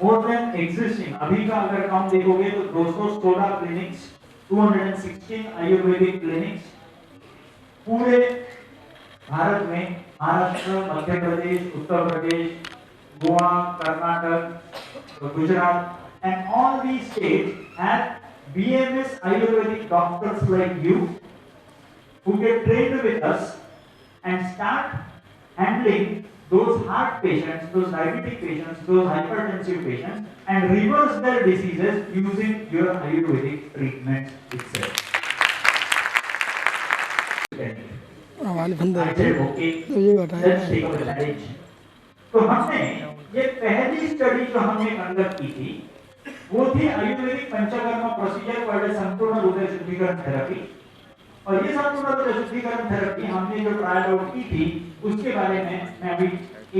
more than existing, अभी का अगर काम देखोगे तो 216 क्लिनिक्स, 216 आयुर्वेदिक क्लिनिक्स पूरे भारत में, Maharashtra, Madhya Pradesh, Uttar Pradesh, Goa, Karnataka, Gujarat, and all these states have BMS Ayurvedic doctors like you who get trained with us and start handling those heart patients, those diabetic patients, those hypertensive patients, and reverse their diseases using your Ayurvedic treatment itself. हमारे बंदे I said, okay, तो ये बताया let's take up the challenge. तो हमने ये पहली study जो हमने कंडक्ट की थी, वो थी आयुर्वेदिक पंचकर्म प्रोसीजर फॉर संपूर्ण हृदय शुद्धिकरण थेरेपी। और ये संपूर्ण हृदय शुद्धिकरण थेरेपी हमने जो ट्रायल आउट की थी उसके बारे में मैं अभी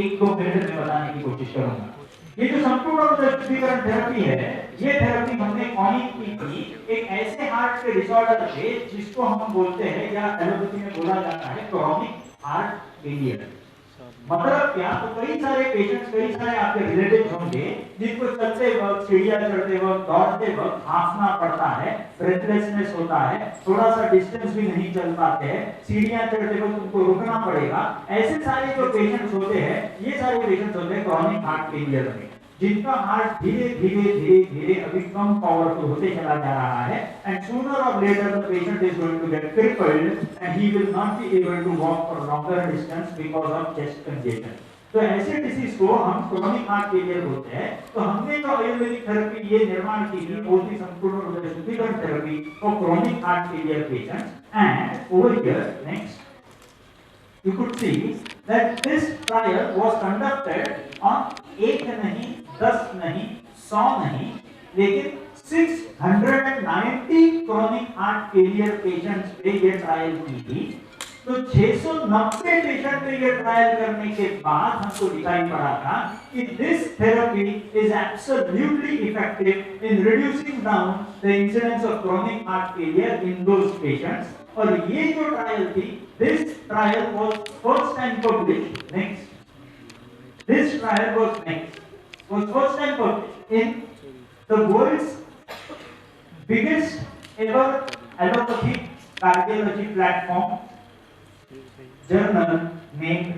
1-2 मिनट में बताने की कोशिश करूंगा। ये जो संपूर्ण हृदय शुद्धिकरण थेरेपी है, ये थेरेपी हमने कॉइन की थी एक ऐसे हार्ट के डिसऑर्डर पे जिसको हम बोलते हैं या एलोपैथी में बोला जाता है क्रॉनिक हार्ट फेलियर। मतलब क्या, तो कई सारे पेशेंट्स, कई सारे आपके रिलेटिव्स होंगे जिनको चलते वक्त, सीढ़ियां चढ़ते वक्त, दौड़ते वक्त हांफना पड़ता है, ब्रेथलेसनेस होता है, थोड़ा सा डिस्टेंस भी नहीं चल पाते हैं, सीढ़ियां चढ़ते वक्त उनको रुकना पड़ेगा। ऐसे सारे जो पेशेंट्स होते हैं, ये सारे पेशेंट्स होते हैं क्रॉनिक हार्ट फेलियर में, जिनका हार्ट धीरे धीरे अभी कम पावरफुल होते चला जा रहा है and sooner or later the patient is going to get crippled and he will not be able to walk for longer distance because of chest congestion. तो ऐसे डिसीज को हम क्रॉनिक हार्ट फेलियर बोलते हैं। तो हमने जो आयुर्वेदिक थेरेपी ये निर्माण की थी वो थी संपूर्ण हृदय शुद्धिकरण therapy for chronic heart failure patients. And over here next you could see that this trial was conducted on 1 नहीं, 10 नहीं, 100 नहीं, लेकिन 690 chronic heart failure patients पे ये ट्रायल की थी। तो 690 पेशेंट पे ये ट्रायल करने के बाद हमको दिखाई पड़ा था कि this therapy is absolutely effective in reducing down the incidence of chronic heart failure in those patients। और ये जो ट्रायल थी, this trial was first time published. Next, this trial was first time published in the world's biggest ever allopathic cardiology platform journal named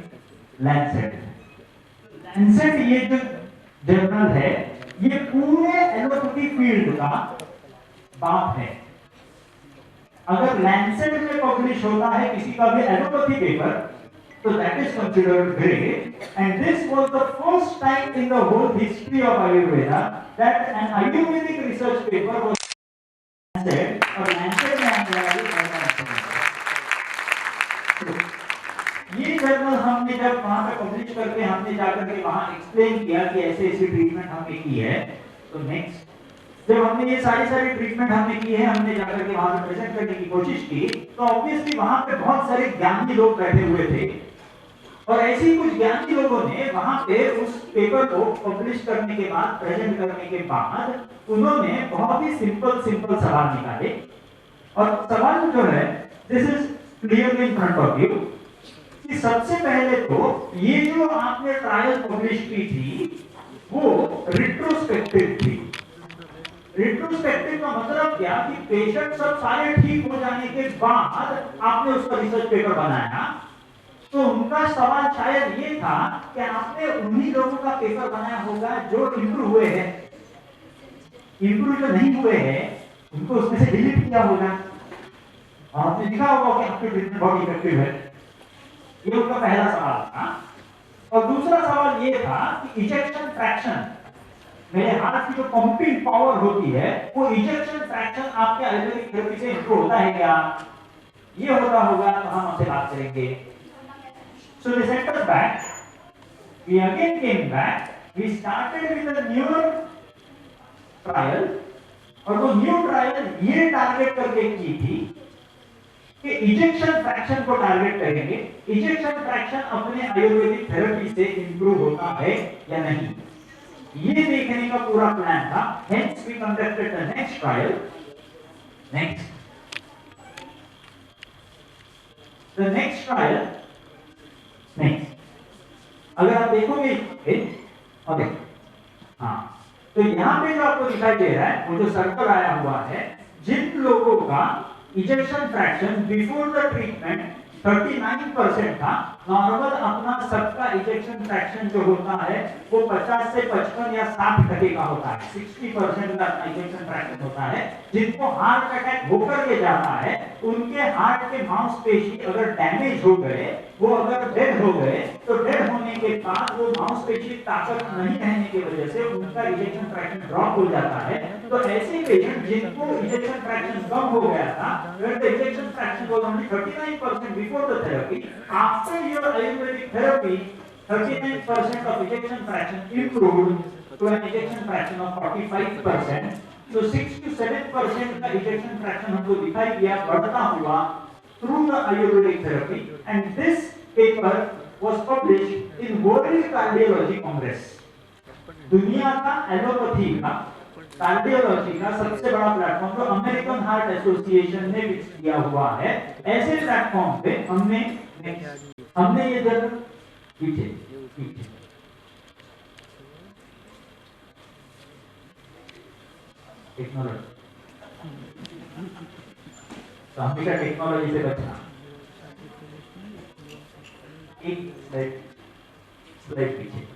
Lancet. Lancet ये जो journal है, ये पूरे allopathy field का बाप है। अगर लैंसेट में पब्लिश होता है किसी का भी एलोपैथी पेपर, तो that is considered great and this was the first time in the whole history of Ayurveda that an Ayurvedic research paper was Lancet और लैंसेट में आने वाली ये जर्नल हमने जब वहां पे पब्लिश करके हमने जाकर के वहां एक्सप्लेन किया कि ऐसे ऐसी ट्रीटमेंट हमने की है। तो नेक्स्ट, जब हमने ये सारी ट्रीटमेंट हमने की है, हमने जाकर के वहां पे प्रेजेंट करने की कोशिश की, तो ऑब्वियसली वहां पे बहुत सारे ज्ञानी लोग बैठे हुए थे और ऐसे ही कुछ ज्ञानी लोगों ने वहां पे उस पेपर को पब्लिश करने के बाद, प्रेजेंट करने के बाद उन्होंने बहुत ही सिंपल सवाल निकाले। और सवाल जो है, this is clearly in front of you, कि सबसे पहले तो ये जो आपने ट्रायल पब्लिश की थी वो रिट्रोस्पेक्टिव थी। रिट्रोस्पेक्टिव का मतलब क्या कि पेशेंट सब सारे ठीक हो जाने के बाद आपने उसका रिसर्च पेपर बनाया। तो उनका सवाल शायद ये था कि आपने उन्हीं लोगों का पेपर बनाया होगा जो इंप्रूव हुए हैं, इंप्रूव जो नहीं हुए हैं उनको उसमें से डिलीट किया होगा और आपने लिखा होगा कि आपकी ट्रीटमेंट बहुत इफेक्टिव है। ये उनका पहला सवाल था। और दूसरा सवाल ये था कि इजेक्शन फ्रैक्शन, मेरे हार्ट की जो पंपिंग पावर होती है वो इजेक्शन फ्रैक्शन आपके आयुर्वेदिक थेरेपी से इंप्रूव होता है क्या? ये होता होगा तो हम आपसे बात करेंगे। So they sent us back. We again came back. We started with a newer trial. और वो न्यू ट्रायल ये टारगेट करके की थी कि इजेक्शन फ्रैक्शन को टारगेट करेंगे, इजेक्शन फ्रैक्शन अपने आयुर्वेदिक थेरेपी से इंप्रूव होता है या नहीं, ये देखने का पूरा प्लान था। Hence we conducted the next trial. Next. The next trial. Next. अगर आप देखोगे ओके, हाँ, तो यहाँ पे जो आपको दिखाई दे रहा है वो जो सर्कल आया हुआ है, जिन लोगों का ejection fraction before the treatment 39% था, नॉर्मल अपना सबका इजेक्शन फ्रैक्शन जो होता है वो 50 से 55 या 60% का होता है, 60% का इजेक्शन फ्रैक्शन होता है। जिनको हार्ट अटैक होकर के जाता है उनके हार्ट के मांसपेशी अगर डैमेज हो गए, वो अगर डेड हो गए, तो डेड होने के बाद वो मांसपेशी ताकत नहीं रहने की वजह से उनका इजेक्शन फ्रैक्शन ड्रॉप हो जाता है। तो ऐसे पेशेंट जिनको इजेक्शन फ्रैक्शन कम हो गया था, where the ejection fraction was only 39% before the therapy, after your Ayurvedic therapy, 39% of ejection fraction improved to an ejection fraction of 45%. So 6 to 7% का ejection fraction हमको दिखाई दिया बढ़ता हुआ through the Ayurvedic therapy, and this paper was published in World Cardiology Congress. दुनिया का allopathy का cardiology का सबसे बड़ा प्लेटफॉर्म जो अमेरिकन हार्ट एसोसिएशन ने फिक्स किया हुआ है, ऐसे प्लेटफॉर्म पे हमने ये जब पीछे टेक्नोलॉजी, तो हमेशा टेक्नोलॉजी से बचना। एक स्लाइड पीछे,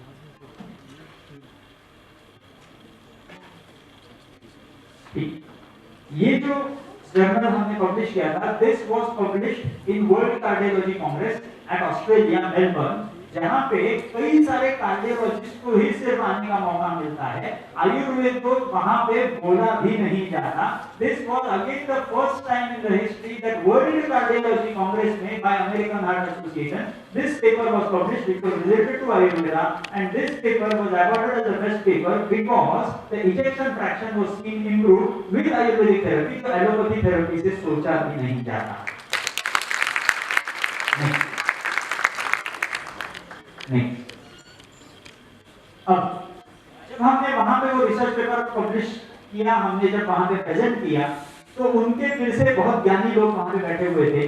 ये जो जर्नल हमने पब्लिश किया था, this was published in World Cardiology Congress at Australia Melbourne, जहां पे कई सारे कार्डियोलॉजिस्ट को ही सिर्फ आने का मौका मिलता है, आयुर्वेद को वहां पे बोला भी नहीं जाता। This was again the first time in the history that World Cardiology Congress में by American Heart Association this paper was published which was related to Ayurveda, and this paper was awarded as the best paper because the ejection fraction was seen improve with Ayurvedic therapy, तो allopathy therapy से सोचा भी नहीं जाता। नहीं। अब जब हमने वहां पे वो रिसर्च पेपर पब्लिश किया, हमने जब वहां पे प्रेजेंट किया, तो उनके फिर से बहुत ज्ञानी लोग वहां पे बैठे हुए थे।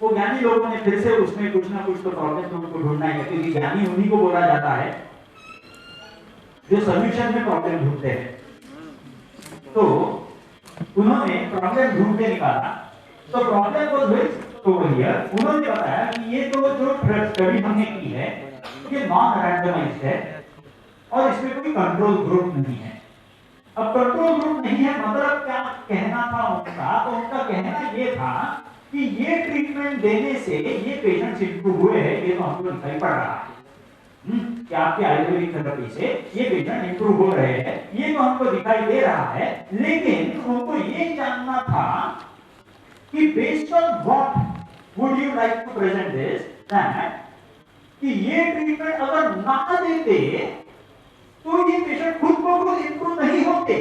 वो ज्ञानी लोगों ने फिर से उसमें कुछ ना कुछ तो प्रॉब्लम तो उनको ढूंढना है, क्योंकि ज्ञानी उन्हीं को बोला जाता है जो सॉल्यूशन में प्रॉब्लम ढूंढते हैं। तो उन्होंने प्रॉब्लम ढूंढ के निकाला, तो problem was with over here. उन्होंने बताया कि ये तो जो स्टडी हमने की है ये नॉन रैंडमाइज्ड है और इसमें कोई कंट्रोल ग्रुप नहीं है। अब कंट्रोल ग्रुप नहीं है मतलब क्या कहना था उनका? तो उनका कहना ये था कि ये ट्रीटमेंट देने से ये पेशेंट्स इंप्रूव हुए हैं, ये तो हमको दिखाई पड़ रहा है कि आपके आयुर्वेदिक थेरेपी से ये पेशेंट इंप्रूव हो रहे हैं, ये तो हमको दिखाई दे रहा है। लेकिन उनको ये जानना था कि based on what would you like to present this, that कि ये ट्रीटमेंट अगर ना देते तो ये पेशेंट खुद को खुद इंप्रूव नहीं होते,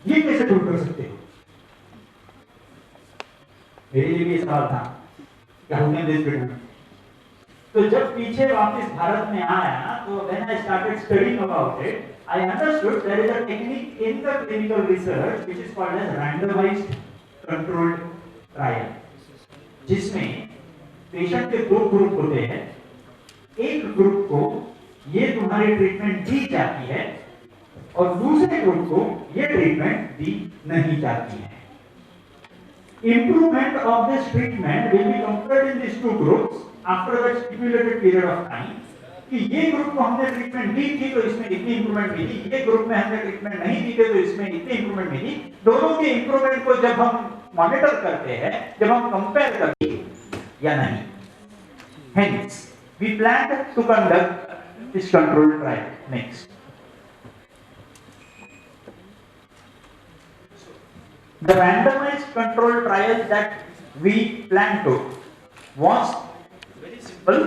ये कैसे प्रूव कर सकते हो? मेरे लिए भी सवाल था क्या हमने दिस ट्रीटमेंट। तो जब पीछे वापस भारत में आया तो when I started studying about it, I understood there is a technique in the clinical research which is called as randomized controlled trial, जिसमें पेशेंट के दो ग्रुप होते हैं। एक ग्रुप को ये तुम्हारी ट्रीटमेंट दी जाती है और दूसरे ग्रुप को ये ट्रीटमेंट दी नहीं जाती है। Improvement of this treatment will be compared in these two groups after the stipulated period of time, कि ये ग्रुप को हमने ट्रीटमेंट दी थी तो इसमें इतनी इंप्रूवमेंट मिली, ये ग्रुप में हमने ट्रीटमेंट नहीं दी थी तो इसमें इतनी इंप्रूवमेंट मिली। दोनों के इंप्रूवमेंट को जब हम मॉनिटर करते हैं, जब हम कंपेयर करते हैं या नहीं। Hence, we planned to conduct this controlled trial. Next. The randomized controlled trial that we planned to was very simple.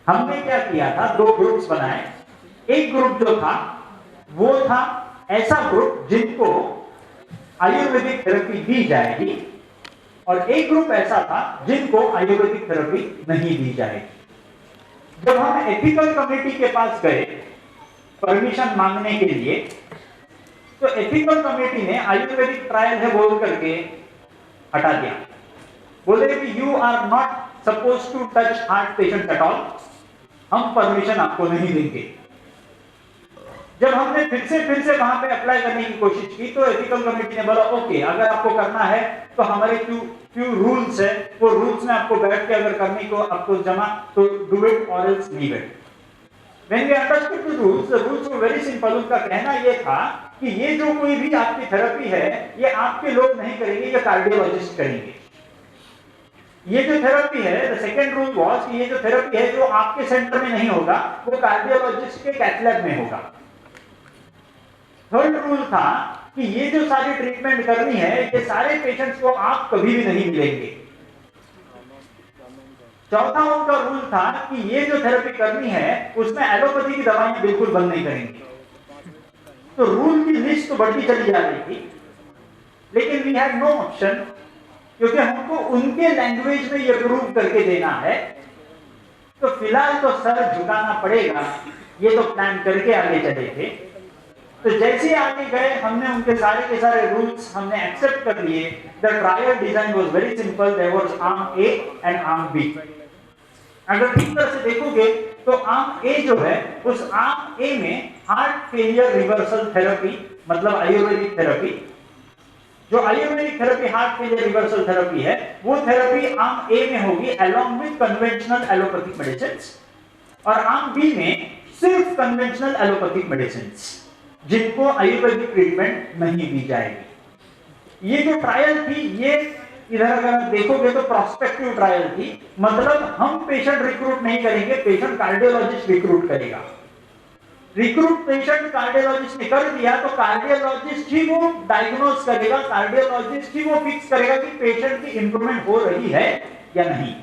हमने क्या किया था, दो ग्रुप्स बनाए। एक ग्रुप जो था वो था ऐसा ग्रुप जिनको आयुर्वेदिक थेरेपी दी जाएगी, और एक ग्रुप ऐसा था जिनको आयुर्वेदिक थेरेपी नहीं दी जाएगी। जब हम एथिकल कमेटी के पास गए परमिशन मांगने के लिए, तो एथिकल कमेटी ने आयुर्वेदिक ट्रायल है बोल करके हटा दिया। बोले कि you are not suppose to touch heart patient at all, हम परमिशन आपको नहीं देंगे। जब हमने फिर से वहां पे अप्लाई करने की कोशिश की तो एथिकल कमेटी ने बोला ओके, अगर आपको करना है तो हमारे few रूल्स है, वो रूल्स में आपको बैठ के अगर करने को आपको जमा तो डू इट और else leave it. When we understood the rules were very simple। उनका कहना ये था कि ये जो कोई भी आपकी थेरेपी है ये आपके लोग नहीं करेंगे, ये कार्डियोलॉजिस्ट करेंगे। ये जो थेरेपी है, द सेकंड रूल वाज कि ये जो थेरेपी है जो आपके सेंटर में नहीं होगा वो कार्डियोलॉजिस्ट के कैथ लैब में होगा। थर्ड रूल था कि ये जो सारी ट्रीटमेंट करनी है ये सारे पेशेंट्स को आप कभी भी नहीं मिलेंगे। चौथा उनका रूल था कि ये जो थेरेपी करनी है उसमें एलोपैथी की दवाइयां बिल्कुल बंद नहीं करेंगे। तो रूल की लिस्ट तो बढ़ती चली जा रही थी, लेकिन वी हैड नो ऑप्शन, क्योंकि हमको उनके लैंग्वेज में ये प्रूव करके देना है। तो फिलहाल तो सर झुकाना पड़ेगा, ये तो प्लान करके आगे चले थे। तो जैसे आगे गए हमने उनके सारे के सारे रूल्स हमने एक्सेप्ट कर लिए। The trial design was very simple, there was arm A and arm B. अगर ठीक तरह से देखोगे तो आर्म ए जो है उस आर्म ए में हार्ट फेलियर रिवर्सल थेरेपी मतलब आयुर्वेदिक थेरेपी, जो Ayurvedic therapy heart failure reversal therapy है वो थेरेपी आर्म ए में होगी along with conventional allopathic medicines, और आर्म बी में सिर्फ कन्वेंशनल एलोपैथिक मेडिसिन्स जिनको आयुर्वेदिक ट्रीटमेंट नहीं दी जाएगी। ये जो ट्रायल थी ये इधर अगर देखोगे तो प्रोस्पेक्टिव ट्रायल थी, मतलब हम पेशेंट रिक्रूट नहीं करेंगे, पेशेंट कार्डियोलॉजिस्ट रिक्रूट करेगा। रिक्रूट पेशेंट कार्डियोलॉजिस्ट ने कर दिया तो कार्डियोलॉजिस्ट ही वो डायग्नोज करेगा, कार्डियोलॉजिस्ट ही वो फिक्स करेगा कि पेशेंट की इंप्रूवमेंट हो रही है या नहीं।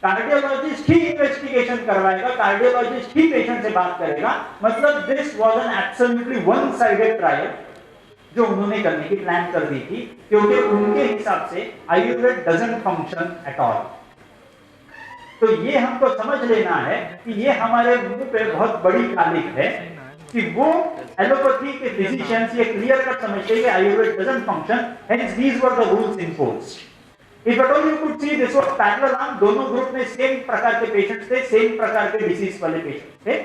कार्डियोलॉजिस्ट ही इन्वेस्टिगेशन करवाएगा, कार्डियोलॉजिस्ट ही पेशेंट से बात करेगा। मतलब this was an absolutely one sided trial जो उन्होंने करने की प्लान कर दी थी, क्योंकि उनके हिसाब से Ayurveda doesn't function at all. तो ये हमको समझ लेना है कि ये हमारे मुंह पे बहुत बड़ी कालिक है कि वो एलोपैथी के फिजिशियंस ये क्लियर कट समझते हैं कि Ayurveda doesn't function, hence these were the rules imposed. If at all you could see this was parallel arm, दोनों ग्रुप में सेम प्रकार के पेशेंट्स थे, सेम प्रकार के डिसीज वाले पेशेंट्स थे।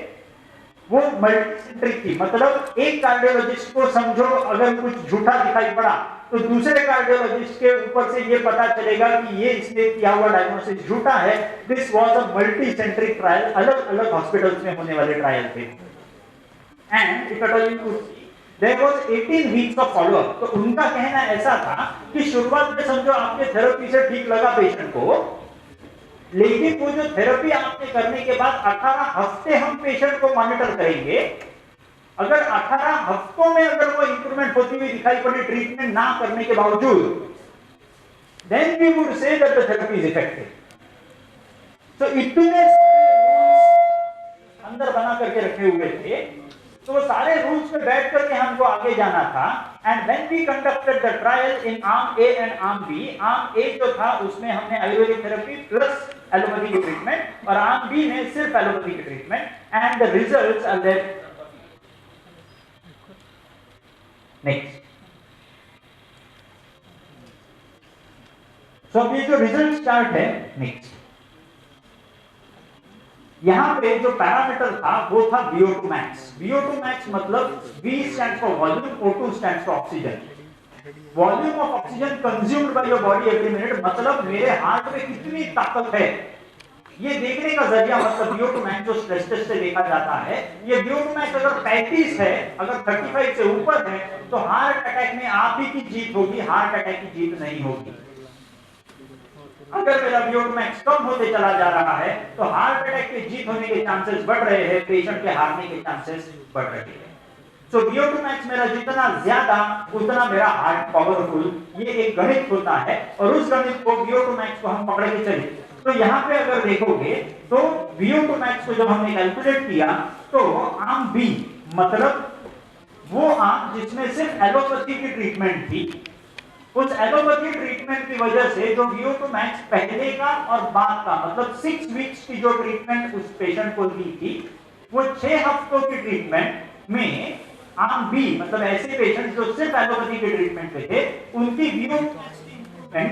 वो मल्टीसेंट्रिक थी, मतलब एक कार्डियोलॉजिस्ट को समझो अगर कुछ झूठा दिखाई पड़ा तो दूसरे कार्डियोलॉजिस्ट के ऊपर से ये पता चलेगा कि ये इसने किया हुआ डायग्नोसिस झूठा है। This was a multicentric trial, अलग अलग हॉस्पिटल्स में होने वाले ट्रायल थे। And if at all you could see There was 18 weeks of follow-up। तो उनका कहना ऐसा था कि शुरुआत में समझो आपके थेरेपी से ठीक लगा पेशेंट को, लेकिन वो जो थेरेपी आपने करने के बाद 18 हफ्ते हम पेशेंट को मॉनिटर करेंगे। अगर 18 हफ्तों में अगर वो इंप्रूवमेंट होती हुई दिखाई पड़ी ट्रीटमेंट ना करने के बावजूद, then we would say that the therapy is effective। So इतने अंदर बना करके रखे हुए थे, तो वो सारे रूल्स पे बैठ करके हमको आगे जाना था। And when we conducted the trial in arm A and arm B, arm A जो था उसमें हमने आयुर्वेदिक थेरेपी प्लस एलोपैथी की ट्रीटमेंट, और आर्म बी में सिर्फ एलोपैथी की treatment, and the results are there. Next, so अब ये जो रिजल्ट चार्ट है, नेक्स्ट यहां पे जो पैरामीटर था वो था VO2 max। VO2 max मतलब V stands for volume, O2 stands for oxygen। Volume of oxygen consumed by your body every minute, मतलब मेरे हार्ट में कितनी ताकत है ये देखने का जरिया, मतलब VO2 max जो स्ट्रेस टेस्ट से देखा जाता है। ये VO2 max अगर 35 है, अगर 35 से ऊपर है तो हार्ट अटैक में आप ही की जीत होगी, हार्ट अटैक की जीत नहीं होगी। अगर मेरा VO2 max कम होते चला जा रहा है तो हार्ट अटैक की जीत होने के चांसेस बढ़ रहे हैं, पेशेंट के हारने के चांसेस बढ़ रहे हैं। सो VO2 max मेरा जितना ज्यादा उतना मेरा हार्ट पावरफुल, ये एक गणित होता है और उस गणित को VO2 max को हम पकड़ के चले। तो यहाँ पे अगर देखोगे तो VO2 max को जब हमने कैलकुलेट किया तो आर्म बी, मतलब वो आर्म जिसमें सिर्फ एलोपैथी की ट्रीटमेंट थी, उस एलोपैथी ट्रीटमेंट की वजह से जो VO2 max पहले का और बाद का मतलब 6 वीक्स की जो ट्रीटमेंट उस पेशेंट को दी थी, वो 6 हफ्तों की ट्रीटमेंट में आम बी मतलब ऐसे पेशेंट जो सिर्फ एलोपैथी के ट्रीटमेंट पे थे, उनकी VO2 max,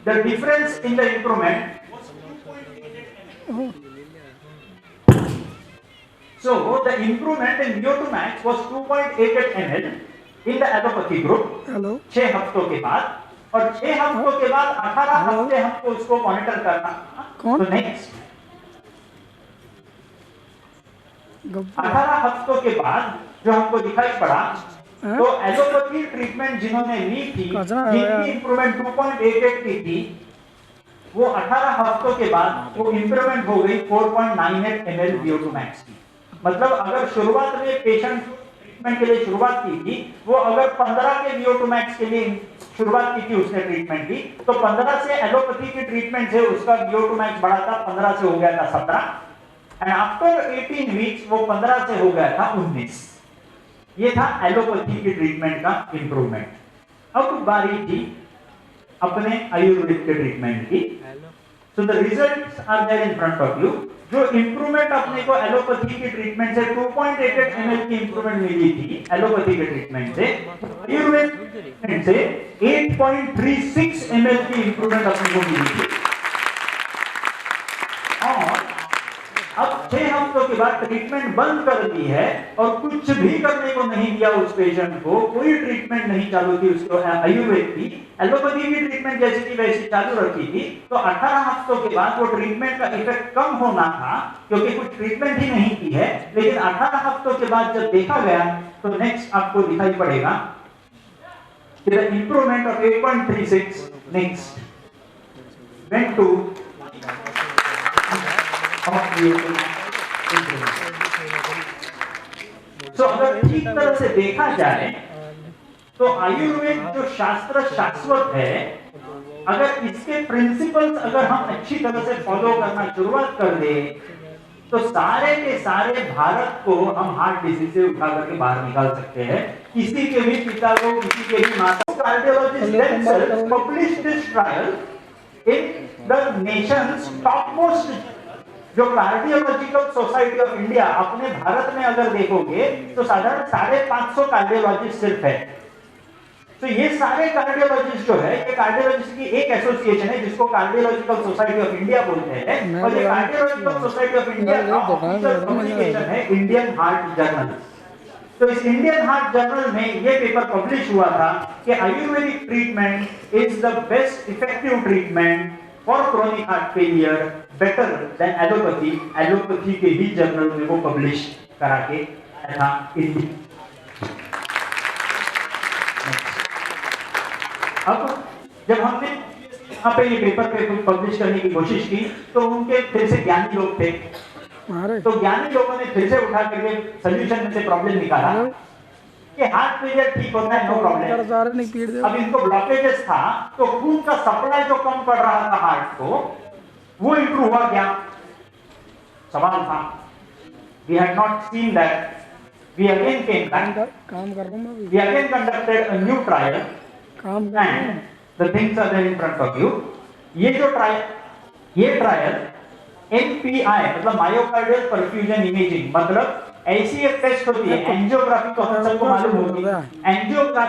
the difference in the improvement, so the improvement in VO2 max was 2.88 ml in the allopathy group 6 हफ्तों के बाद, और 6 हफ्तों के बाद 18 हफ्ते हमको उसको मॉनिटर करना। तो नेक्स्ट 18 हफ्तों के बाद जो हमको दिखाई पड़ा, तो एलोपैथी ट्रीटमेंट जिन्होंने ली थी, जिनकी इंप्रूवमेंट 2.88 की थी, वो 18 हफ्तों के बाद वो इंप्रूवमेंट हो गई 4.98 ml VO2 max की। मतलब अगर शुरुआत में पेशेंट ट्रीटमेंट के लिए शुरुआत की थी, वो अगर 15 के VO2 max के लिए शुरुआत की थी उसने ट्रीटमेंट की, तो 15 से एलोपैथी की ट्रीटमेंट से उसका VO2 max बढ़ा था, 15 से हो गया था 17, एंड आफ्टर 18 वीक्स वो 15 से हो गया था 19। ये था एलोपैथी की ट्रीटमेंट का इंप्रूवमेंट। अब बारी थी अपने आयुर्वेद के ट्रीटमेंट की। So the results are there in front of you. जो इंप्रूवमेंट अपने को एलोपैथी की ट्रीटमेंट से 2.88 ml की इंप्रूवमेंट मिली थी एलोपैथी के ट्रीटमेंट से, आयुर्वेद ट्रीटमेंट से 8.36 ml की इंप्रूवमेंट अपने को मिली थी। और अब 6 हफ्तों के बाद ट्रीटमेंट बंद कर दी है और कुछ भी करने को नहीं दिया उस पेशेंट को, कोई ट्रीटमेंट नहीं चालू थी उसको आयुर्वेद की, एलोपैथी की ट्रीटमेंट जैसी थी वैसी चालू रखी थी। तो 18 हफ्तों के बाद वो ट्रीटमेंट का इफेक्ट कम होना था क्योंकि कुछ ट्रीटमेंट ही नहीं की है, लेकिन 18 हफ्तों के बाद जब देखा गया तो नेक्स्ट आपको दिखाई पड़ेगा कि the improvement of 8.36 next went to तो अगर ठीक तरह से देखा जाए तो आयुर्वेद जो शास्त्र शाश्वत है, अगर इसके प्रिंसिपल्स अगर हम अच्छी तरह से फॉलो करना शुरुआत कर दे, तो सारे के सारे भारत को हम हार्ट डिजीज से उठा करके बाहर निकाल सकते हैं। किसी के भी पिता को, किसी के भी माता को। Cardiologist themselves published this trial in the nation's topmost जो कार्डियोलॉजिकल सोसाइटी ऑफ इंडिया, अपने भारत में अगर देखोगे तो साधारण 550 कार्डियोलॉजिस्ट सिर्फ है। तो ये सारे कार्डियोलॉजिस्ट जो है, ये कार्डियोलॉजिस्ट की एक एसोसिएशन है जिसको कार्डियोलॉजिकल सोसाइटी ऑफ इंडिया बोलते हैं, और ये कार्डियोलॉजिकल सोसाइटी ऑफ इंडिया का ऑफिशियल पब्लिकेशन है इंडियन हार्ट जर्नल। तो इस इंडियन हार्ट जर्नल में ये पेपर पब्लिश हुआ था कि Ayurvedic treatment is the best effective treatment for chronic heart failure, better than allopathy. Allopathy के ही जर्नल में वो पब्लिश करा के था इंडिया। अब जब हमने यहाँ पे ये पेपर पे पब्लिश करने की कोशिश की तो उनके फिर से ज्ञानी लोग थे, तो ज्ञानी लोगों ने फिर से उठा करके सोल्यूशन में से प्रॉब्लम निकाला कि हार्ट फेलियर ठीक होता है, नो प्रॉब्लम। अब इनको ब्लॉकेजेस था तो खून का सप्लाई जो कम पड़ रहा था हार्ट को, वो इंप्रूव हुआ क्या? सवाल था। We had not seen that. We again came back, we again conducted a new trial and the things are there in front of you. ये ट्रायल MPI मतलब मायोकार्डियल परफ्यूजन इमेजिंग, मतलब ऐसी एक टेस्ट होती है, एंजियोग्राफी तो हम सबको मालूम होगी। एंजियोग्राफी